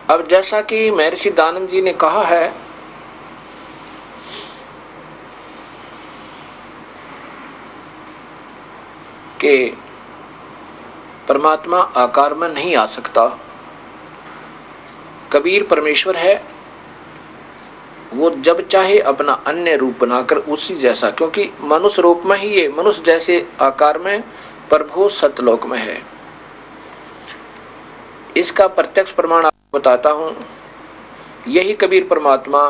अब जैसा कि महर्षि दानंद जी ने कहा है कि परमात्मा आकार में नहीं आ सकता। कबीर परमेश्वर है, वो जब चाहे अपना अन्य रूप बनाकर उसी जैसा, क्योंकि मनुष्य रूप में ही ये मनुष्य जैसे आकार में प्रभु सतलोक में है। इसका प्रत्यक्ष प्रमाण आपको बताता हूं। यही कबीर परमात्मा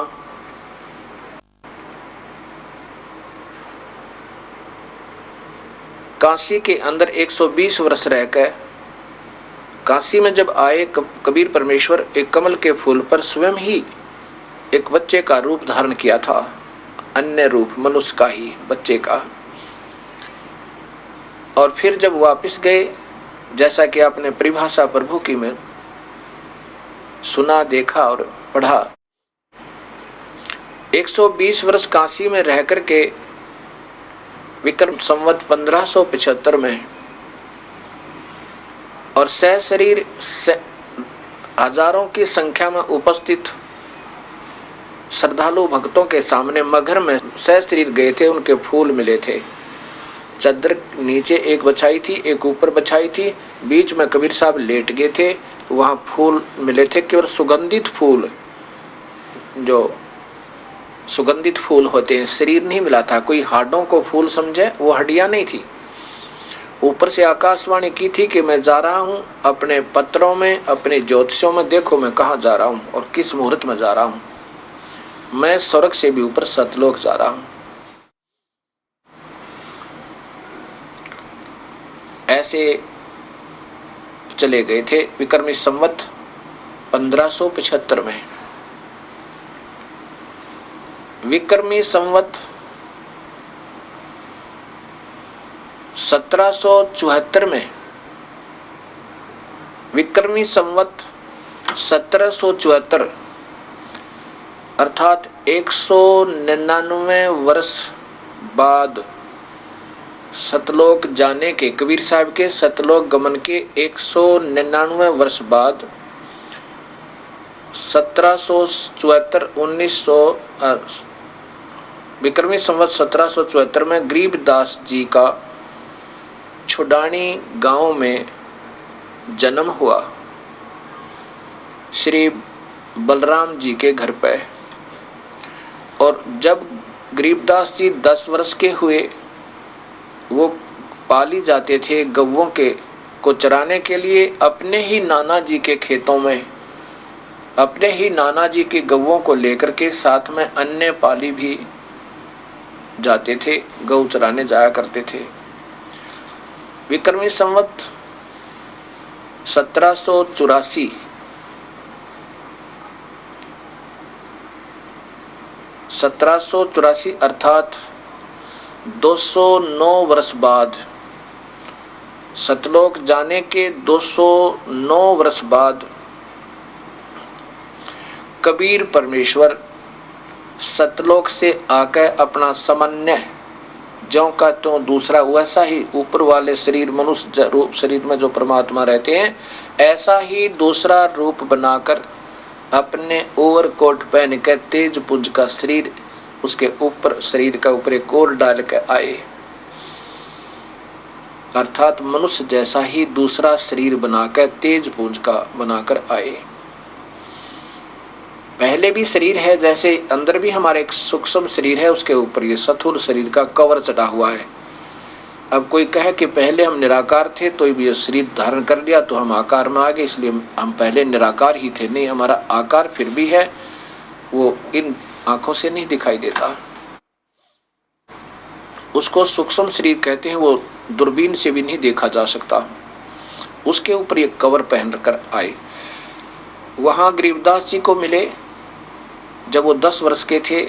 काशी के अंदर 120 वर्ष रहकर काशी में जब आए, कबीर परमेश्वर एक कमल के फूल पर स्वयं ही एक बच्चे का रूप धारण किया था, अन्य रूप मनुष्य का ही, बच्चे का। और फिर जब वापस गए, जैसा कि आपने परिभाषा प्रभु की में सुना, देखा और पढ़ा, 120 वर्ष काशी में रह करके विक्रम संवत 1575 में और सशरीर हजारों की संख्या में उपस्थित श्रद्धालु भक्तों के सामने मगर में सशरीर गए थे। उनके फूल मिले थे, चादर नीचे एक बछाई थी, एक ऊपर बछाई थी, बीच में कबीर साहब लेट गए थे। वहां फूल मिले थे, केवल सुगंधित फूल, जो सुगंधित फूल होते हैं, शरीर नहीं मिला था। कोई हाडों को फूल समझे, वो हड्डियां नहीं थी। ऊपर से आकाशवाणी की थी कि मैं जा रहा हूं, अपने पत्रों में, अपने ज्योतिषों में देखो मैं कहाँ जा रहा हूं और किस मुहूर्त में जा रहा हूं। मैं स्वर्ग से भी ऊपर सतलोक जा रहा हूं। ऐसे चले गए थे विक्रमी संवत 1575 में। विक्रमी संवत 1774 में, विक्रमी संवत 1774 अर्थात 199 वर्ष बाद सतलोक जाने के, कबीर साहब के सतलोक गमन के 199 वर्ष बाद 1774 विक्रमी संवत 1774 में गरीबदास जी का छुडानी गांव में जन्म हुआ, श्री बलराम जी के घर पे। और जब गरीबदास जी 10 वर्ष के हुए, वो पाली जाते थे गौओं के को चराने के लिए अपने ही नाना जी के खेतों में, अपने ही नाना जी के गौओं को लेकर के साथ में अन्य पाली भी जाते थे, गौ चराने जाया करते थे। विक्रमी संवत 1784 अर्थात 209 वर्ष बाद, सतलोक जाने के 209 वर्ष बाद कबीर परमेश्वर सतलोक से आकर अपना सामान्य ज्यों का त्यों दूसरा, वैसा ही ऊपर वाले शरीर मनुष्य रूप शरीर में जो परमात्मा रहते हैं, ऐसा ही दूसरा रूप बनाकर अपने ओवरकोट पहन कर तेज पुंज का शरीर, उसके ऊपर शरीर का ऊपर एक और डाल कर आए, अर्थात मनुष्य जैसा ही दूसरा शरीर बनाकर तेज पुंज का बनाकर आए। पहले भी शरीर है, जैसे अंदर भी हमारे एक सूक्ष्म शरीर है, उसके ऊपर ये स्थूल शरीर का कवर चढ़ा हुआ है। अब कोई कहे कि पहले हम निराकार थे तो ये शरीर धारण कर लिया तो हम आकार में आ गए, इसलिए हम पहले निराकार ही थे। नहीं, हमारा आकार फिर भी है, वो इन आंखों से नहीं दिखाई देता। उसको सूक्ष्म शरीर कहते हैं, वो दूरबीन से भी नहीं देखा जा सकता। उसके ऊपर एक कवर पहन कर आए। वहां गरीबदास जी को मिले जब वो 10 वर्ष के थे,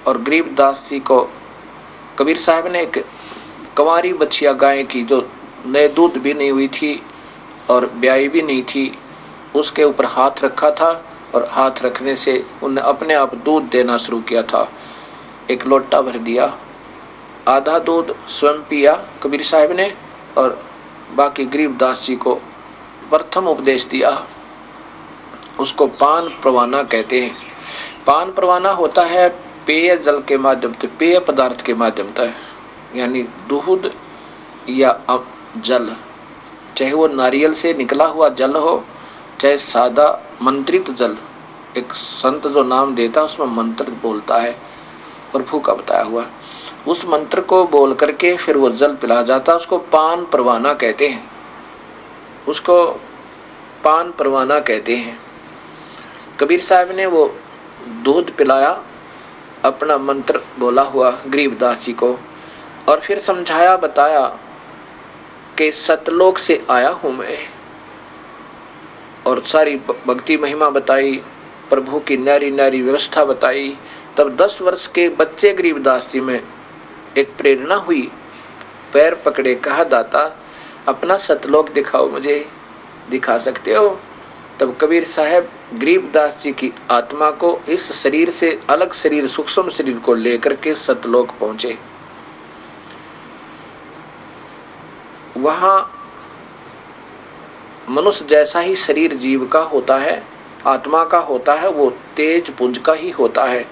और गरीबदास जी को कबीर साहब ने एक कंवारी बछिया गाय की, जो नए दूध भी नहीं हुई थी और ब्याई भी नहीं थी, उसके ऊपर हाथ रखा था, और हाथ रखने से उन्हें अपने आप दूध देना शुरू किया था। एक लोटा भर दिया, आधा दूध स्वयं पिया कबीर साहब ने, और बाकी गरीबदास जी को प्रथम उपदेश दिया। उसको पान परवाना कहते हैं। पान परवाना होता है पेय जल के माध्यम से, पेय पदार्थ के माध्यम से, यानी दूध या जल, चाहे वो नारियल से निकला हुआ जल हो, चाहे सादा मंत्रित जल, एक संत जो नाम देता है उसमें मंत्र बोलता है प्रभु का बताया हुआ, उस मंत्र को बोल करके फिर वो जल पिला जाता है, उसको पान परवाना कहते हैं, उसको पान परवाना कहते हैं। कबीर साहब ने वो दूध पिलाया, अपना मंत्र बोला हुआ गरीबदास जी को, और फिर समझाया बताया कि सतलोक से आया हूं मैं, और सारी भक्ति महिमा बताई, प्रभु की न्यारी न्यारी व्यवस्था बताई। तब 10 वर्ष के बच्चे गरीबदास जी में एक प्रेरणा हुई, पैर पकड़े, कहा दाता अपना सतलोक दिखाओ, मुझे दिखा सकते हो? तब कबीर साहब गरीबदास जी की आत्मा को इस शरीर से अलग शरीर, सूक्ष्म शरीर को लेकर के सतलोक पहुंचे। वहां मनुष्य जैसा ही शरीर जीव का होता है, आत्मा का होता है, वो तेज पुंज का ही होता है,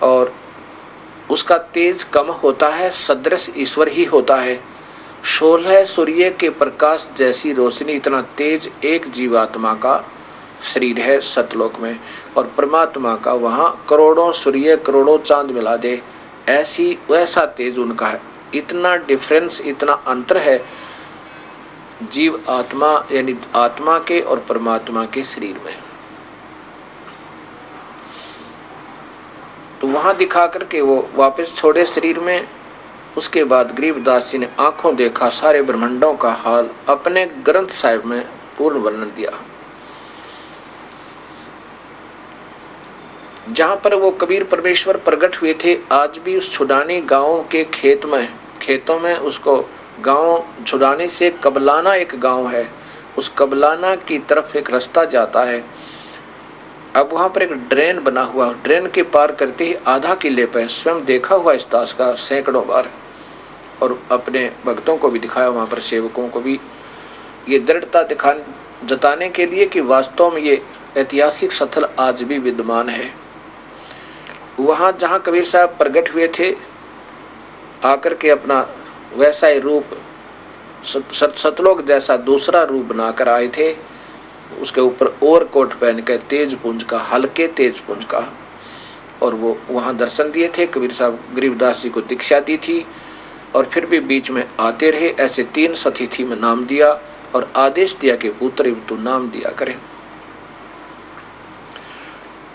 और उसका तेज कम होता है, सदृश ईश्वर ही होता है। 16 सूर्य के प्रकाश जैसी रोशनी, इतना तेज एक जीवात्मा का शरीर है सतलोक में, और परमात्मा का वहां करोड़ों सूर्य करोड़ों चांद मिला दे ऐसी वैसा तेज उनका है। इतना डिफरेंस, इतना अंतर है जीव आत्मा यानी आत्मा के और परमात्मा के शरीर में। तो वहां दिखा करके वो वापस छोड़े शरीर में। उसके बाद गरीबदास जी ने आंखों देखा सारे ब्रह्मांडों का हाल, अपने ग्रंथ साहिब में पूर्ण वर्णन दिया। जहां पर वो कबीर परमेश्वर प्रकट हुए थे, आज भी उस छुड़ानी गांव के खेतों में उसको गांव छुड़ाने से कबलाना एक गांव है, उस कबलाना की तरफ एक रास्ता जाता है। अब वहां पर एक ड्रेन बना हुआ, ड्रेन के पार करते ही आधा किले पे स्वयं देखा हुआ इस दास का सैकड़ों बार, और अपने भक्तों को भी दिखाया, वहां पर सेवकों को भी, ये दृढ़ता जताने के लिए कि वास्तव में ये ऐतिहासिक स्थल आज भी विद्यमान है। वहां जहां कबीर साहब प्रकट हुए थे, आकर के अपना वैसा ही रूप सतलोक जैसा दूसरा रूप बनाकर आए थे, उसके ऊपर ओवरकोट पहन कर तेज पुंज का, हल्के तेज पुंज का, और वो वहां दर्शन दिए थे। कबीर साहब गरीबदास जी को दीक्षा दी थी, और फिर भी बीच में आते रहे। ऐसे 3 सतिथि में नाम दिया और आदेश दिया कि पुत्र तू नाम दिया करें।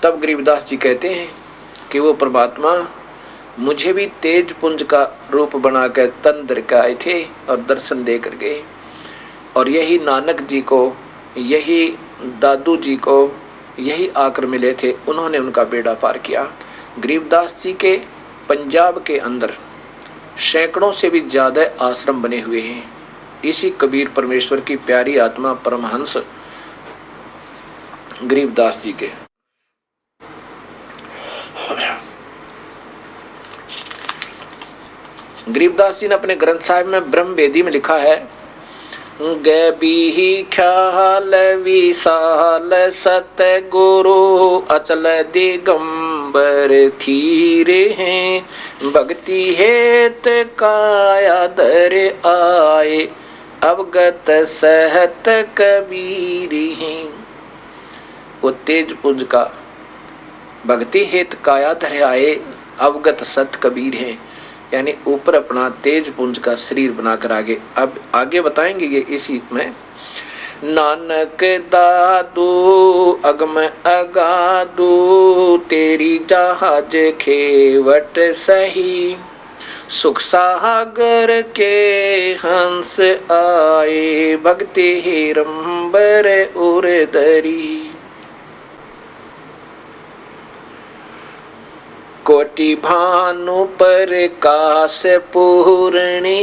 तब गरीबदास जी कहते हैं कि वो परमात्मा मुझे भी तेज पुंज का रूप बनाकर तन धर के आए थे और दर्शन दे कर गए, और यही नानक जी को, यही दादू जी को, यही आकर मिले थे, उन्होंने उनका बेड़ा पार किया। गरीबदास जी के पंजाब के अंदर सैकड़ों से भी ज्यादा आश्रम बने हुए हैं। इसी कबीर परमेश्वर की प्यारी आत्मा परमहंस गरीबदास जी के। गरीबदास जी ने अपने ग्रंथ साहिब में ब्रह्म वेदी में लिखा है, गैबी ख्याल विशाल सत गुरु अचल दिगंबर थीरे हैं, भक्ति हेत काया दर आए अवगत सहत कबीर हैं। वो तेज पुंज का भक्ति हेत काया धर आए अवगत सत कबीर हैं, यानी ऊपर अपना तेज पुंज का शरीर बनाकर आगे बताएंगे ये इसी में। नानक दादू अगम अगादू तेरी जहाज खेवट सही, सुख सागर के हंस आए भक्ति हिरंबर उरदरी। कोटि भानु पर काश पूर्णी,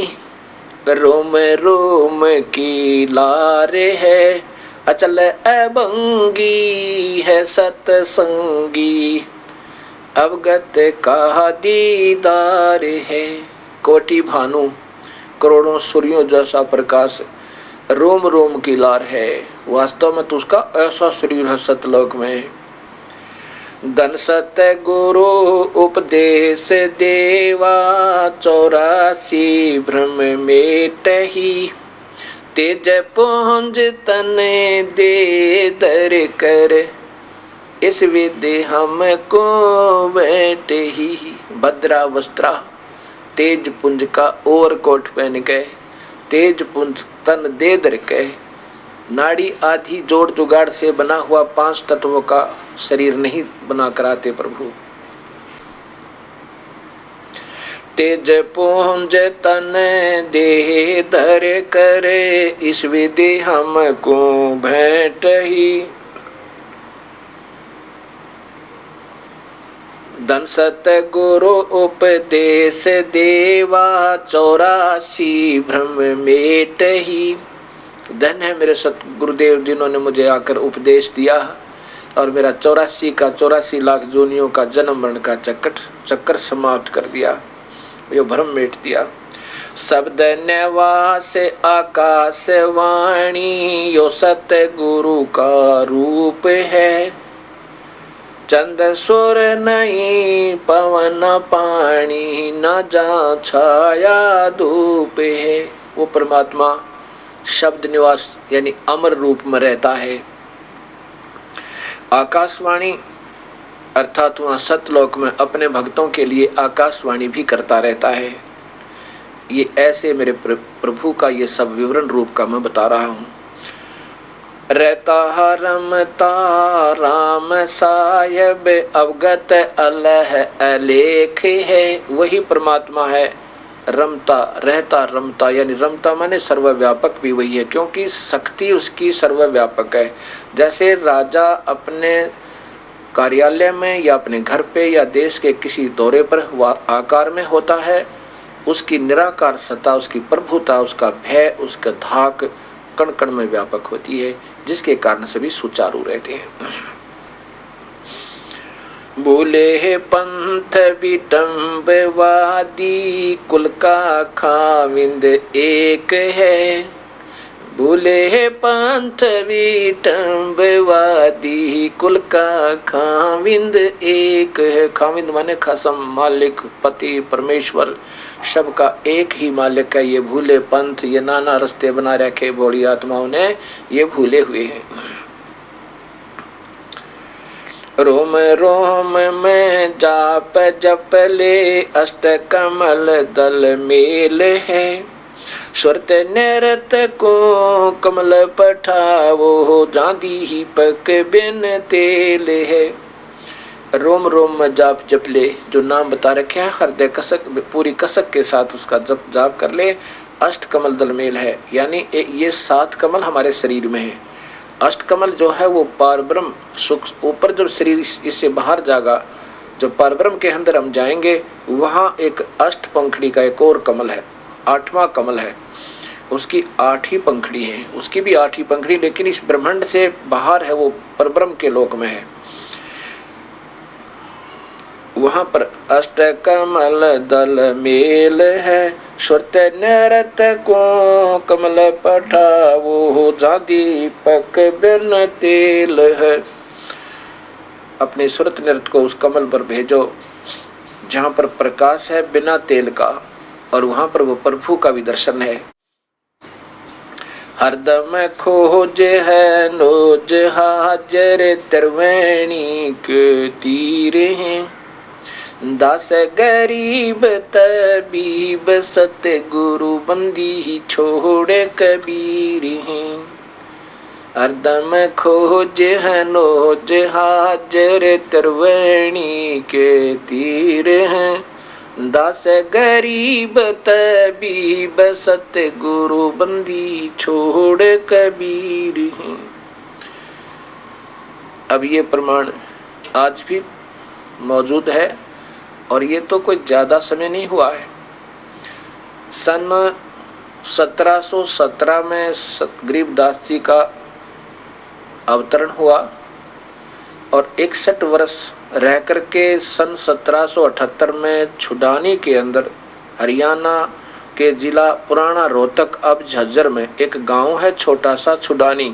रोम रोम की लारे है, अचल अभंगी है सतसंगी, अवगत का दीदार है। कोटि भानु करोड़ों सूर्यों जैसा प्रकाश, रोम रोम की लार है, वास्तव में तो उसका ऐसा शरीर है सतलोक में। धन सत गुरु उपदेश देवा 84 भ्रम मेटहि। तेज पुंज तन दे दर कर इस विधि हमको बैठे ही। भद्रा वस्त्रा तेज पुंज का ओवर कोट पहन के, तेज पुंज तन दे दर के, नाड़ी आदि जोड़ जुगाड़ से बना हुआ 5 तत्वों का शरीर नहीं बना कराते प्रभु। तेज पुंज तन दे धर करे इस विधि हमको भेंट ही। धन सत गुरु उपदेश देवा 84 भ्रम मेट ही। धन है मेरे सतगुरुदेव जिन्होंने मुझे आकर उपदेश दिया और मेरा 84 लाख जोनियों का जन्म मरण का चक्कर समाप्त कर दिया, यो भ्रम मेट दिया। शब्द निवास आकाश वाणी यो सतगुरु का रूप है। चंद सुर नहीं पवन पानी न जा छाया धूप है। वो परमात्मा शब्द निवास यानी अमर रूप में रहता है। आकाशवाणी अर्थात वहाँ सतलोक में अपने भक्तों के लिए आकाशवाणी भी करता रहता है। ये ऐसे मेरे प्रभु का ये सब विवरण रूप का मैं बता रहा हूँ। रहता रमता राम साहिब अवगत अलह अलेख है। वही परमात्मा है, रमता रहता रमता यानी रमता माने सर्वव्यापक भी वही है, क्योंकि शक्ति उसकी सर्वव्यापक है। जैसे राजा अपने कार्यालय में या अपने घर पे या देश के किसी दौरे पर आकार में होता है, उसकी निराकार सत्ता, उसकी प्रभुता, उसका भय, उसका धाक कण कण में व्यापक होती है, जिसके कारण सभी सुचारू रहते हैं। बोले पंथ विटम्बवादी कुल का खाविंद एक है। बोले पंथ विटम्बवादी कुल का खाविंद एक है। खाविंद माने खसम, मालिक, पति, परमेश्वर, सबका एक ही मालिक है। ये भूले पंथ, ये नाना रास्ते बना रखे बड़ी आत्माओं ने, ये भूले हुए हैं। रोम रोम में जाप जप ले अष्ट कमल दल मेल है। सुरत नृत को कमल पठावो जादी ही पक बिन तेल है। रोम रोम में जाप जप ले, जो नाम बता रखे हैं, हृदय कसक पूरी कसक के साथ उसका जप जाप कर ले। अष्ट कमल दल मेल है, यानी ये 7 कमल हमारे शरीर में है। अष्ट कमल जो है वो पारब्रह्म सुख, ऊपर जो शरीर इससे बाहर जाएगा, जो पारब्रह्म के अंदर हम जाएंगे, वहाँ एक अष्ट पंखड़ी का एक और कमल है, 8वां कमल है। उसकी 8 ही पंखड़ी है, उसकी भी 8 ही पंखड़ी, लेकिन इस ब्रह्मांड से बाहर है, वो परब्रह्म के लोक में है। वहां पर अष्ट कमल दल मेल है। श्रुत नृत को कमल पठावो जा दीपक बिन तेल है। अपने श्रुत नृत को उस कमल पर भेजो जहां पर प्रकाश है बिना तेल का, और वहां पर वो प्रभु का भी दर्शन है। हरदम खोज है नोज हाजर त्रिवेणी के तीर हैं। दास गरीब तबीब सतगुरु बंदी ही छोड़ कबीर हैं। हरदम खोज है नोज हाजर त्रिवेणी के तीर हैं। दास गरीब तबीब सतगुरु बंदी छोड़ कबीर हैं। अब ये प्रमाण आज भी मौजूद है, और ये तो कोई ज्यादा समय नहीं हुआ है। सन 1717 में गरीबदास जी का अवतरण हुआ, और 61 वर्ष रह करके सन 1778 में छुडानी के अंदर, हरियाणा के जिला पुराना रोहतक अब झज्जर में एक गांव है छोटा सा छुडानी,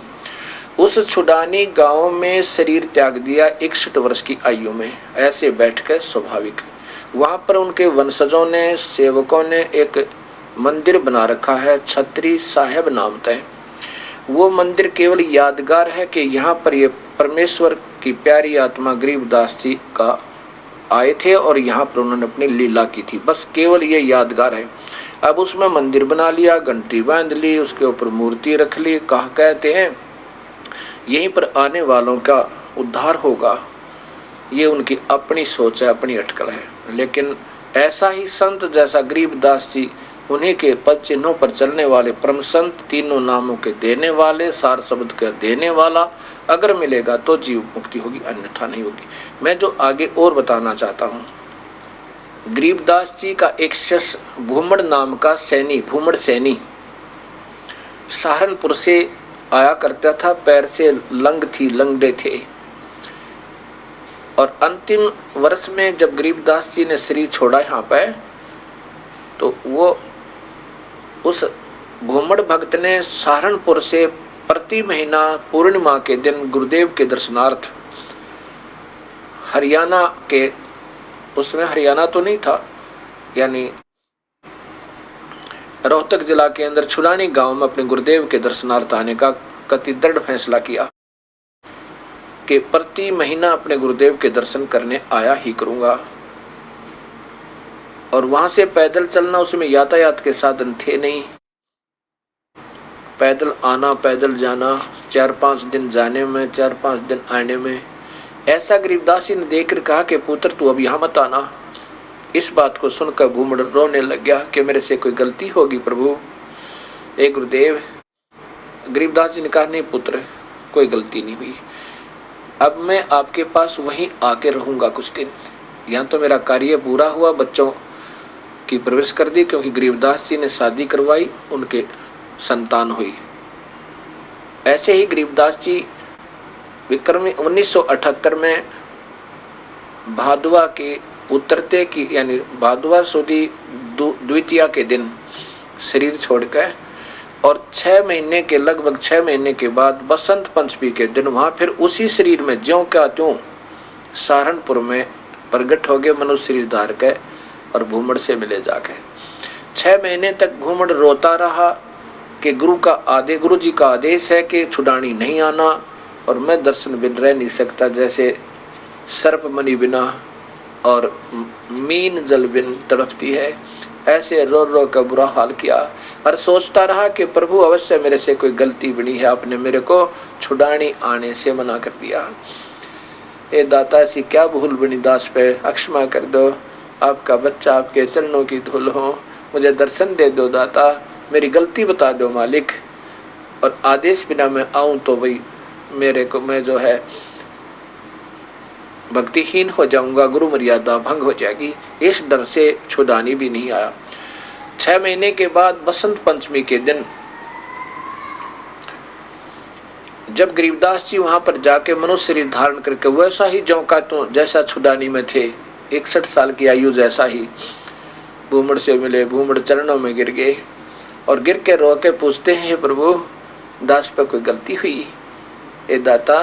उस छुडानी गांव में शरीर त्याग दिया 61 वर्ष की आयु में, ऐसे बैठकर स्वाभाविक। वहां पर उनके वंशजों ने, सेवकों ने एक मंदिर बना रखा है, छत्री साहेब नाम तय। वो मंदिर केवल यादगार है कि यहाँ पर ये परमेश्वर की प्यारी आत्मा गरीबदास जी का आए थे और यहाँ पर उन्होंने अपनी लीला की थी, बस केवल ये यादगार है। अब उसमें मंदिर बना लिया, घंटी बांध ली, उसके ऊपर मूर्ति रख ली, कहा कहते हैं यहीं पर आने वालों का उद्धार होगा। ये उनकी अपनी सोच है, अपनी अटकल है। लेकिन ऐसा ही संत जैसा गरीबदास जी, उन्हीं के पद चिन्हों पर चलने वाले परम संत, तीनों नामों के देने वाले, सार शब्द का देने वाला अगर मिलेगा तो जीव मुक्ति होगी, अन्यथा नहीं होगी। मैं जो आगे और बताना चाहता हूँ, गरीबदास जी का एक शिष्य भूमड़ नाम का सैनी, भूमड़ सैनी सहारनपुर से आया करता था, पैर से लंग थी, लंगड़े थे। और अंतिम वर्ष में जब गरीबदास जी ने शरीर छोड़ा यहाँ पे, तो वो उस भूमड़ भक्त ने सहारनपुर से प्रति महीना पूर्णिमा के दिन गुरुदेव के दर्शनार्थ हरियाणा के, उसमें हरियाणा तो नहीं था, यानी रोहतक जिला के अंदर छुडानी गांव में अपने गुरुदेव के दर्शनार्थ आने का कति दृढ़ फैसला किया कि प्रति महीना अपने गुरुदेव के दर्शन करने आया ही करूंगा। और वहां से पैदल चलना, उसमें यातायात के साधन थे नहीं, पैदल आना पैदल जाना, 4-5 दिन जाने में, 4-5 दिन आने में। ऐसा गरीबदास जी ने देखकर कहा कि पुत्र तू अब यहाँ मत आना। इस बात को सुनकर भूमड़ रोने लग गया कि मेरे से कोई गलती होगी प्रभु, ए गुरुदेव। गरीबदास जी ने कहा नहीं पुत्र, कोई गलती नहीं हुई, अब मैं आपके पास वहीं आके रहूंगा कुछ दिन। यहाँ तो मेरा कार्य पूरा हुआ, बच्चों की प्रवेश कर दी, क्योंकि गरीबदास जी ने शादी करवाई, उनके संतान हुई। ऐसे ही गरीबदास जी विक्रमी 1978 में भादुआ के उतरते की, यानी भादुआ सुदी द्वितीया के दिन शरीर छोड़कर, और 6 महीने के, लगभग 6 महीने के बाद बसंत पंचमी के दिन वहां फिर उसी शरीर में ज्यों का त्यों सहारनपुर में प्रकट हो गए, मनुष्य शरीर धार के, और भूमड़ से मिले जाके। 6 महीने तक भूमड़ रोता रहा कि गुरु जी का आदेश है कि छुडानी नहीं आना, और मैं दर्शन बिन रह नहीं सकता, जैसे सर्प मणि बिना और मीन जल बिन तड़पती है, ऐसे रो रो का बुरा हाल किया। और सोचता रहा कि प्रभु अवश्य मेरे से कोई गलती बनी है, आपने मेरे को छुडानी आने से मना कर दिया। ए दाता, ऐसी क्या भूल बनी दास पे, अक्षमा कर दो, आपका बच्चा आपके चरणों की धूल हो, मुझे दर्शन दे दो दाता, मेरी गलती बता दो मालिक, और आदेश बिना मैं आऊं तो भाई मेरे को, मैं जो है भक्तिहीन हो जाऊंगा, गुरु मर्यादा भंग हो जाएगी। इस डर से छुडानी भी नहीं आया। 6 महीने के बाद बसंत पंचमी के दिन जब गरीबदास जी वहां पर जाके मनुष्य शरीर धारण करके वैसा ही ज्यों का त्यों जैसा छुडानी में थे, 61 साल की आयु जैसा ही भूमड़ से मिले, भूमड़ चरणों में गिर गए और गिर के रो के पूछते हैं, प्रभु दास पे कोई गलती हुई? ए दाता,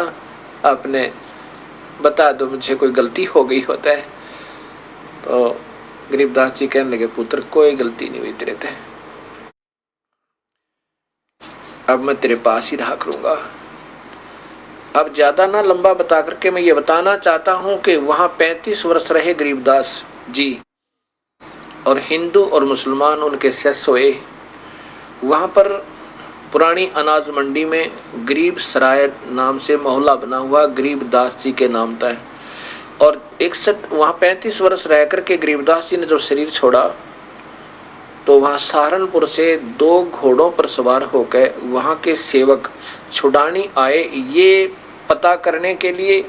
आपने बता दो, मुझे कोई गलती हो गई होता है। तो गरीबदास जी कहने लगे, पुत्र कोई गलती नहीं हुई तेरे थे, अब मैं तेरे पास ही रहा करूंगा। अब ज्यादा ना लंबा बता करके मैं ये बताना चाहता हूं कि वहां 35 वर्ष रहे गरीबदास जी, और हिंदू और मुसलमान उनके शिष्य हुए। वहां पर पुरानी अनाज मंडी में गरीब सराय नाम से मोहल्ला बना हुआ, गरीबदास जी के नाम था। और 61 वहां 35 वर्ष रह करके गरीबदास जी ने जो शरीर छोड़ा, तो वहां सहारनपुर से 2 घोड़ों पर सवार होकर वहां के सेवक छुडानी आए, ये पता करने के लिए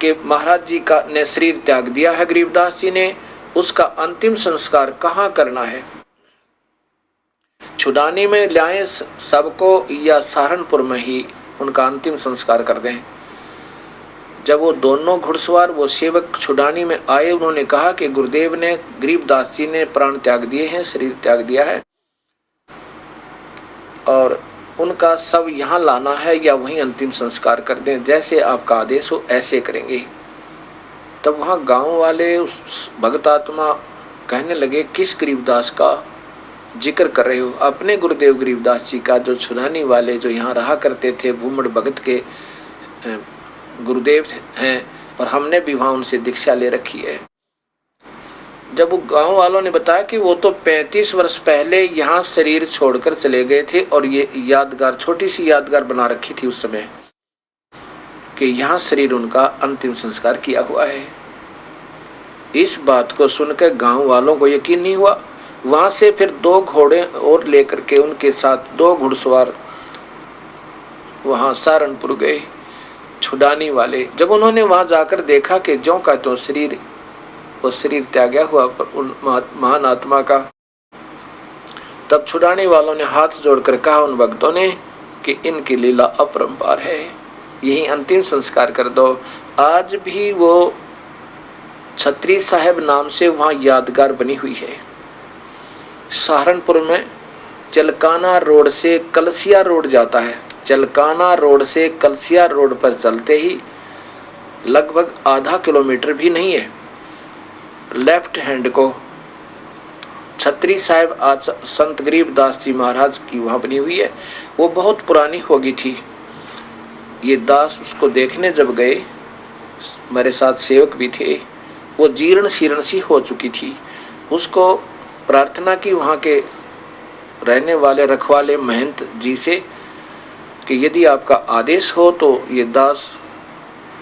कि महाराज जी का ने शरीर त्याग दिया है गरीबदास जी ने, उसका अंतिम संस्कार कहाँ करना है, छुडानी में लाएं सबको या सहारनपुर में ही उनका अंतिम संस्कार कर दें। जब वो दोनों घुड़सवार वो सेवक छुडानी में आए, उन्होंने कहा कि गुरुदेव ने, गरीबदास जी ने प्राण त्याग दिए हैं, शरीर त्याग दिया है, और उनका सब यहाँ लाना है या वहीं अंतिम संस्कार कर दें, जैसे आपका आदेश हो ऐसे करेंगे। तब वहाँ गांव वाले उस भगत आत्मा कहने लगे, किस गरीबदास का जिक्र कर रहे हो? अपने गुरुदेव गरीबदास जी का, जो छुड़ाने वाले, जो यहाँ रहा करते थे, भूमड़ भगत के गुरुदेव हैं, और हमने भी वहाँ उनसे दीक्षा ले रखी है। जब वो गांव वालों ने बताया कि वो तो 35 वर्ष पहले यहाँ शरीर छोड़कर चले गए थे, और ये यादगार, छोटी सी यादगार बना रखी थी उस समय कि यहाँ शरीर उनका अंतिम संस्कार किया हुआ है। इस बात को सुनकर गांव वालों को यकीन नहीं हुआ। वहां से फिर 2 घोड़े और लेकर के उनके साथ 2 घुड़सवार वहां सहारनपुर गए, छुड़ाने वाले। जब उन्होंने वहां जाकर देखा कि ज्यों का त्यों शरीर, वो शरीर त्यागा हुआ उन महान आत्मा का, तब छुड़ाने वालों ने हाथ जोड़कर कहा उन भक्तों ने कि इनकी लीला अपरंपार है, यही अंतिम संस्कार कर दो। आज भी वो छत्री साहब नाम से वहां यादगार बनी हुई है। सहारनपुर में चलकाना रोड से कलसिया रोड जाता है। चलकाना रोड से कलसिया रोड पर चलते ही लगभग आधा किलोमीटर भी नहीं है, लेफ्ट हैंड को छत्री साहब आज संत गरीबदास जी महाराज की वहां बनी हुई है। वो बहुत पुरानी होगी थी। ये दास उसको देखने जब गए, मेरे साथ सेवक भी थे, वो जीर्ण शीर्ण सी हो चुकी थी। उसको प्रार्थना की वहाँ के रहने वाले रखवाले महंत जी से कि यदि आपका आदेश हो तो ये दास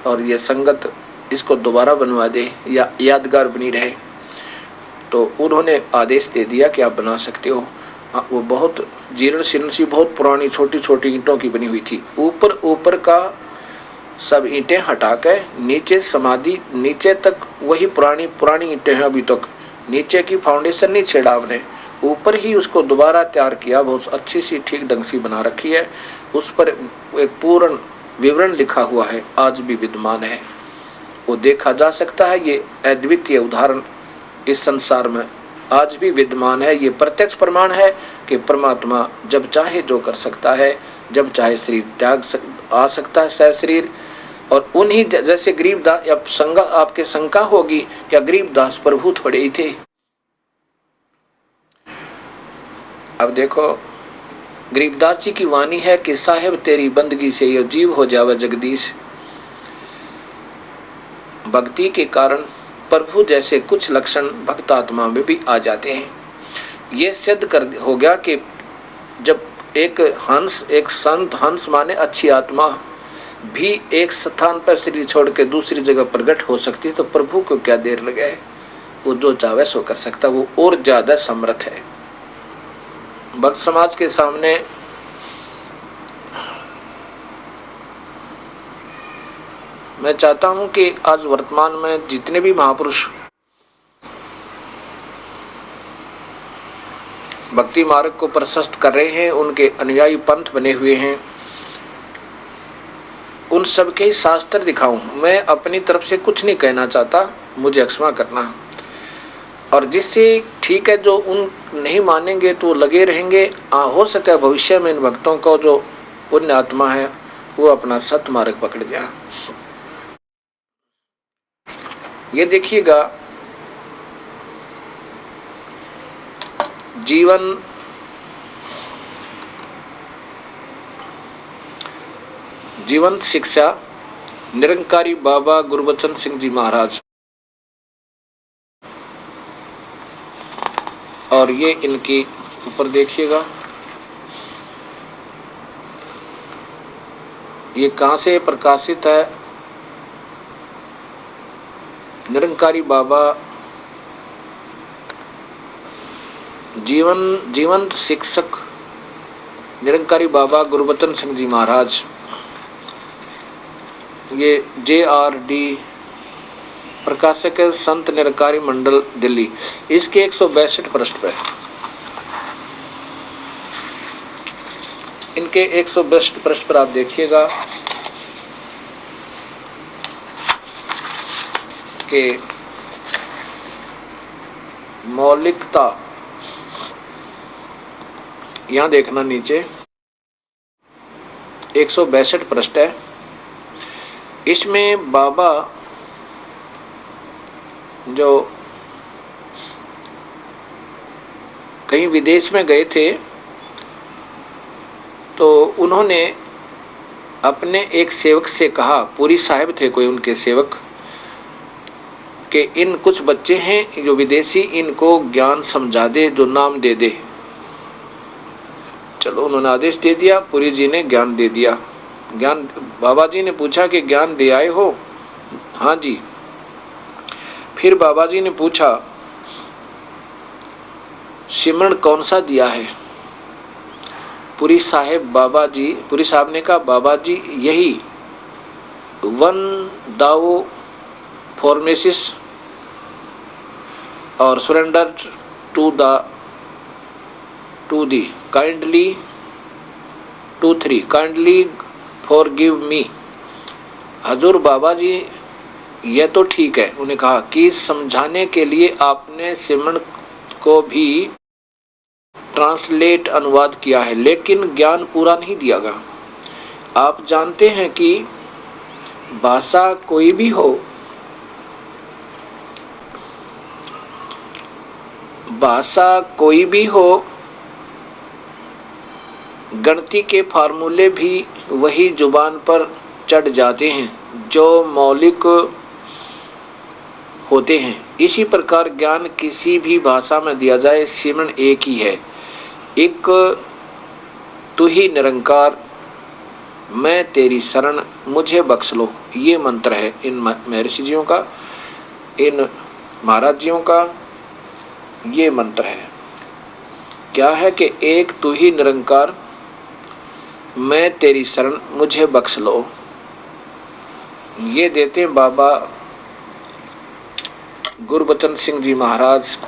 और ये संगत इसको दोबारा बनवा दे या यादगार बनी रहे। तो उन्होंने आदेश दे दिया कि आप बना सकते हो। वो बहुत जीर्ण शीर्ण सी, बहुत पुरानी छोटी छोटी ईंटों की बनी हुई थी। ऊपर का सब ईंटें हटा कर नीचे समाधि, नीचे तक वही पुरानी ईंटें हैं अभी तक। नीचे की फाउंडेशन नहीं छेड़ा हमने, ऊपर ही उसको दोबारा तैयार किया, बहुत अच्छी सी ठीक ढंग से बना रखी है। उस पर एक पूर्ण विवरण लिखा हुआ है, आज भी विद्यमान है, वो देखा जा सकता है। ये अद्वितीय उदाहरण इस संसार में आज भी विद्यमान है। ये प्रत्यक्ष प्रमाण है कि परमात्मा जब चाहे जो कर सकता है, जब चाहे शरीर त्याग आ सकता है सह शरीर। और उन्हीं जैसे गरीबदास, अब आपके शंका होगी क्या गरीबदास प्रभु थोड़े ही थे? अब देखो, गरीबदास जी की वाणी है कि साहेब तेरी बंदगी से ये जीव हो जावे जगदीश। भक्ति के कारण प्रभु जैसे कुछ लक्षण भक्त आत्मा में भी आ जाते हैं। ये सिद्ध कर हो गया कि जब एक हंस, एक संत, हंस माने अच्छी आत्मा भी एक स्थान पर शरीर छोड़ के दूसरी जगह प्रकट हो सकती है, तो प्रभु को क्या देर लगे है? वो जो चाहे सो कर सकता, वो और ज्यादा समर्थ है। भक्त समाज के सामने मैं चाहता हूं कि आज वर्तमान में जितने भी महापुरुष भक्ति मार्ग को प्रशस्त कर रहे हैं, उनके अनुयायी पंथ बने हुए हैं, उन सबके ही शास्त्र दिखाऊं। मैं अपनी तरफ से कुछ नहीं कहना चाहता, मुझे क्षमा करना। और जिससे ठीक है, जो उन नहीं मानेंगे तो लगे रहेंगे। हो सके भविष्य में इन भक्तों को जो पुण्य आत्मा है वो अपना सत मार्ग पकड़ जाए। ये देखिएगा, जीवन शिक्षा निरंकारी बाबा गुरबचन सिंह जी महाराज, और ये इनके ऊपर देखिएगा, ये कहाँ से प्रकाशित है? निरंकारी बाबा जीवंत शिक्षक निरंकारी बाबा गुरबचन सिंह जी महाराज, ये JRD प्रकाशक है, संत निरंकारी मंडल दिल्ली। इसके 162 पृष्ठ पे, इनके 162 पृष्ठ पर आप देखिएगा कि मौलिकता, यहां देखना नीचे, 162 पृष्ठ है। इसमें बाबा जो कहीं विदेश में गए थे तो उन्होंने अपने एक सेवक से कहा, पूरी साहब थे कोई उनके सेवक, कि इन कुछ बच्चे हैं जो विदेशी, इनको ज्ञान समझा दे, जो नाम दे दे। चलो उन्होंने आदेश दे दिया, पुरी जी ने ज्ञान दे दिया। ज्ञान, बाबा जी ने पूछा कि ज्ञान दे आए हो? हाँ जी। फिर बाबा जी ने पूछा सिमरन कौन सा दिया है? पुरी साहब ने कहा, बाबा जी यही 1 दाओ फॉर्मेसिस और surrender to the kindly 2-3 kindly forgive me. हजूर बाबा जी यह तो ठीक है, उन्हें कहा कि समझाने के लिए आपने सिमरन को भी ट्रांसलेट अनुवाद किया है, लेकिन ज्ञान पूरा नहीं दिया गया। आप जानते हैं कि भाषा कोई भी हो, गणित के फार्मूले भी वही जुबान पर चढ़ जाते हैं जो मौलिक होते हैं। इसी प्रकार ज्ञान किसी भी भाषा में दिया जाए, सिमरन एक ही है। एक तू ही निरंकार, मैं तेरी शरण, मुझे बख्श लो। ये मंत्र है इन महर्षि जियों का, इन महाराज जियों का। ये मंत्र है क्या है कि एक तू ही निरंकार, मैं तेरी शरण, मुझे बख्श लो। ये देते हैं बाबा गुरबचन सिंह जी महाराज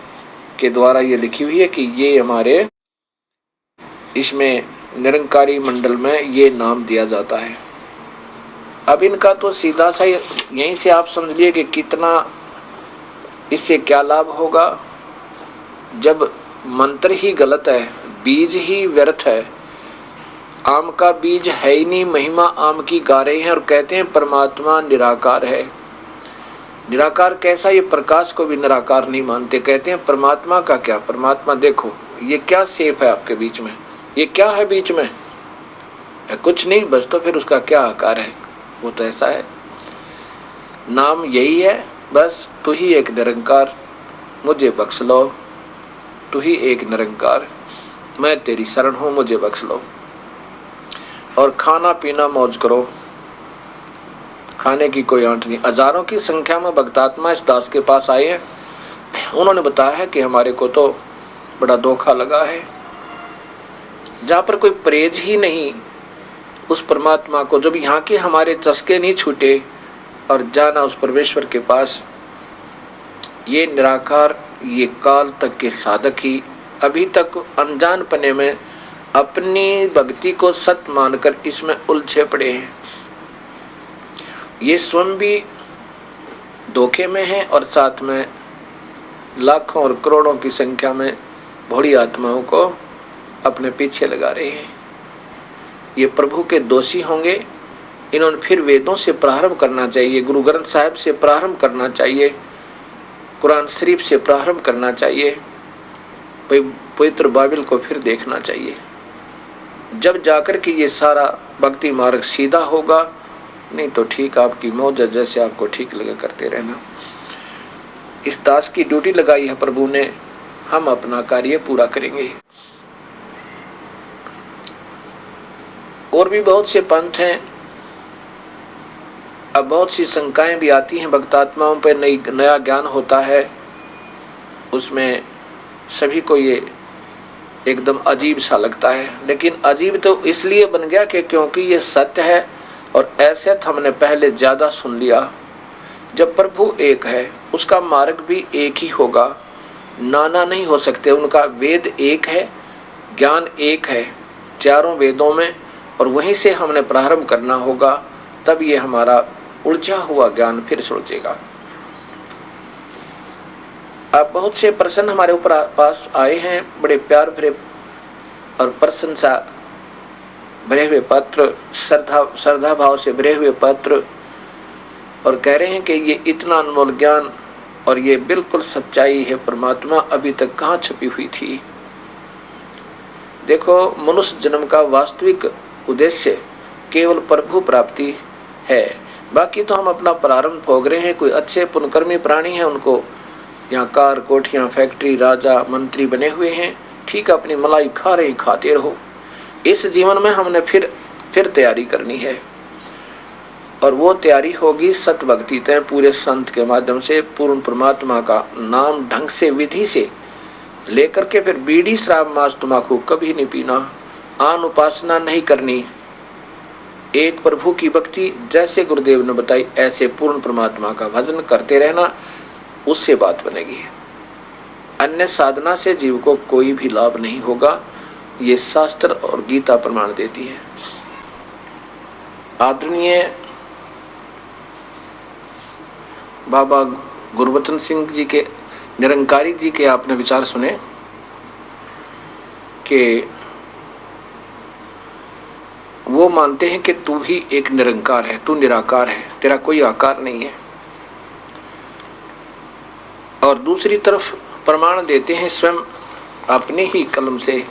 के द्वारा ये लिखी हुई है कि ये हमारे इसमें निरंकारी मंडल में ये नाम दिया जाता है। अब इनका तो सीधा सा यहीं से आप समझ लिए कि कितना इससे क्या लाभ होगा। जब मंत्र ही गलत है, बीज ही व्यर्थ है, आम का बीज है ही नहीं, महिमा आम की गा रहे हैं और कहते हैं परमात्मा निराकार है। निराकार कैसा? ये प्रकाश को भी निराकार नहीं मानते, कहते हैं परमात्मा का क्या? परमात्मा देखो ये क्या सेफ है आपके बीच में, ये क्या है बीच में? कुछ नहीं, बस। तो फिर उसका क्या आकार है? वो तो ऐसा है, नाम यही है बस। तू ही एक निरंकार, मुझे बख्श लो। तू ही एक निरंकार, मैं तेरी शरण हूं, मुझे बख्श लो। और खाना पीना मौज करो, खाने की कोई आंट नहीं। हजारों की संख्या में भक्तात्मा इस दास के पास आए हैं। उन्होंने बताया है कि हमारे को तो बड़ा धोखा लगा है। जहाँ पर कोई परहेज ही नहीं उस परमात्मा को, जब यहाँ के हमारे चस्के नहीं छूटे और जाना उस परमेश्वर के पास, ये निराकार, ये काल तक के साधक ही अभी तक अनजान पने में अपनी भक्ति को सत्य मानकर इसमें उलझे पड़े हैं। ये स्वयं भी धोखे में है और साथ में लाखों और करोड़ों की संख्या में भोली आत्माओं को अपने पीछे लगा रहे हैं। ये प्रभु के दोषी होंगे। इन्होंने फिर वेदों से प्रारंभ करना चाहिए, गुरु ग्रंथ साहिब से प्रारंभ करना चाहिए, कुरान शरीफ से प्रारंभ करना चाहिए, पवित्र बाइबल को फिर देखना चाहिए। जब जाकर के ये सारा भक्ति मार्ग सीधा होगा। नहीं तो ठीक आपकी मौज, जैसे आपको ठीक लगे करते रहना। इस दास की ड्यूटी लगाई है प्रभु ने, हम अपना कार्य पूरा करेंगे। और भी बहुत से पंथ हैं। अब बहुत सी शंकाएं भी आती हैं भक्तात्माओं पर, नया ज्ञान होता है, उसमें सभी को ये एकदम अजीब सा लगता है। लेकिन अजीब तो इसलिए बन गया कि क्योंकि ये सत्य है और ऐसे हमने पहले ज्यादा सुन लिया। जब प्रभु एक है, उसका मार्ग भी एक ही होगा, नाना नहीं हो सकते। उनका वेद एक है, ज्ञान एक है चारों वेदों में, और वहीं से हमने प्रारंभ करना होगा, तब ये हमारा उलझा हुआ ज्ञान फिर सुलझेगा। अब बहुत से प्रश्न हमारे ऊपर पास आए हैं, बड़े प्यार भरे और प्रशंसा भरे हुए पत्र, श्रद्धा भाव से भरे हुए पत्र, और कह रहे हैं कि ये इतना अनमोल ज्ञान और ये बिल्कुल सच्चाई है परमात्मा अभी तक कहाँ छुपी हुई थी। देखो, मनुष्य जन्म का वास्तविक उद्देश्य केवल प्रभु प्राप्ति है। बाकी तो हम अपना प्रारंभ भोग रहे हैं। कोई अच्छे पुण्यकर्मी प्राणी हैं, उनको यहाँ कार, कोठियाँ, फैक्ट्री, राजा, मंत्री बने हुए हैं, ठीक, अपनी मलाई खा रहे, खाते रहो। इस जीवन में हमने फिर तैयारी करनी है, और वो तैयारी होगी सत भक्ति तय पूरे संत के माध्यम से पूर्ण परमात्मा का नाम ढंग से विधि से लेकर के। फिर बीड़ी, शराब, मांस, तम्बाकू कभी नहीं पीना, आन उपासना नहीं करनी, एक प्रभु की भक्ति जैसे गुरुदेव ने बताई ऐसे पूर्ण परमात्मा का भजन करते रहना, उससे बात बनेगी। अन्य साधना से जीव को कोई भी लाभ नहीं होगा, ये शास्त्र और गीता प्रमाण देती है। आदरणीय बाबा गुरबचन सिंह जी के, निरंकारी जी के आपने विचार सुने कि वो मानते हैं कि तू ही एक निरंकार है, तू निराकार है, तेरा कोई आकार नहीं है। और दूसरी तरफ प्रमाण देते हैं स्वयं अपने ही कलम से।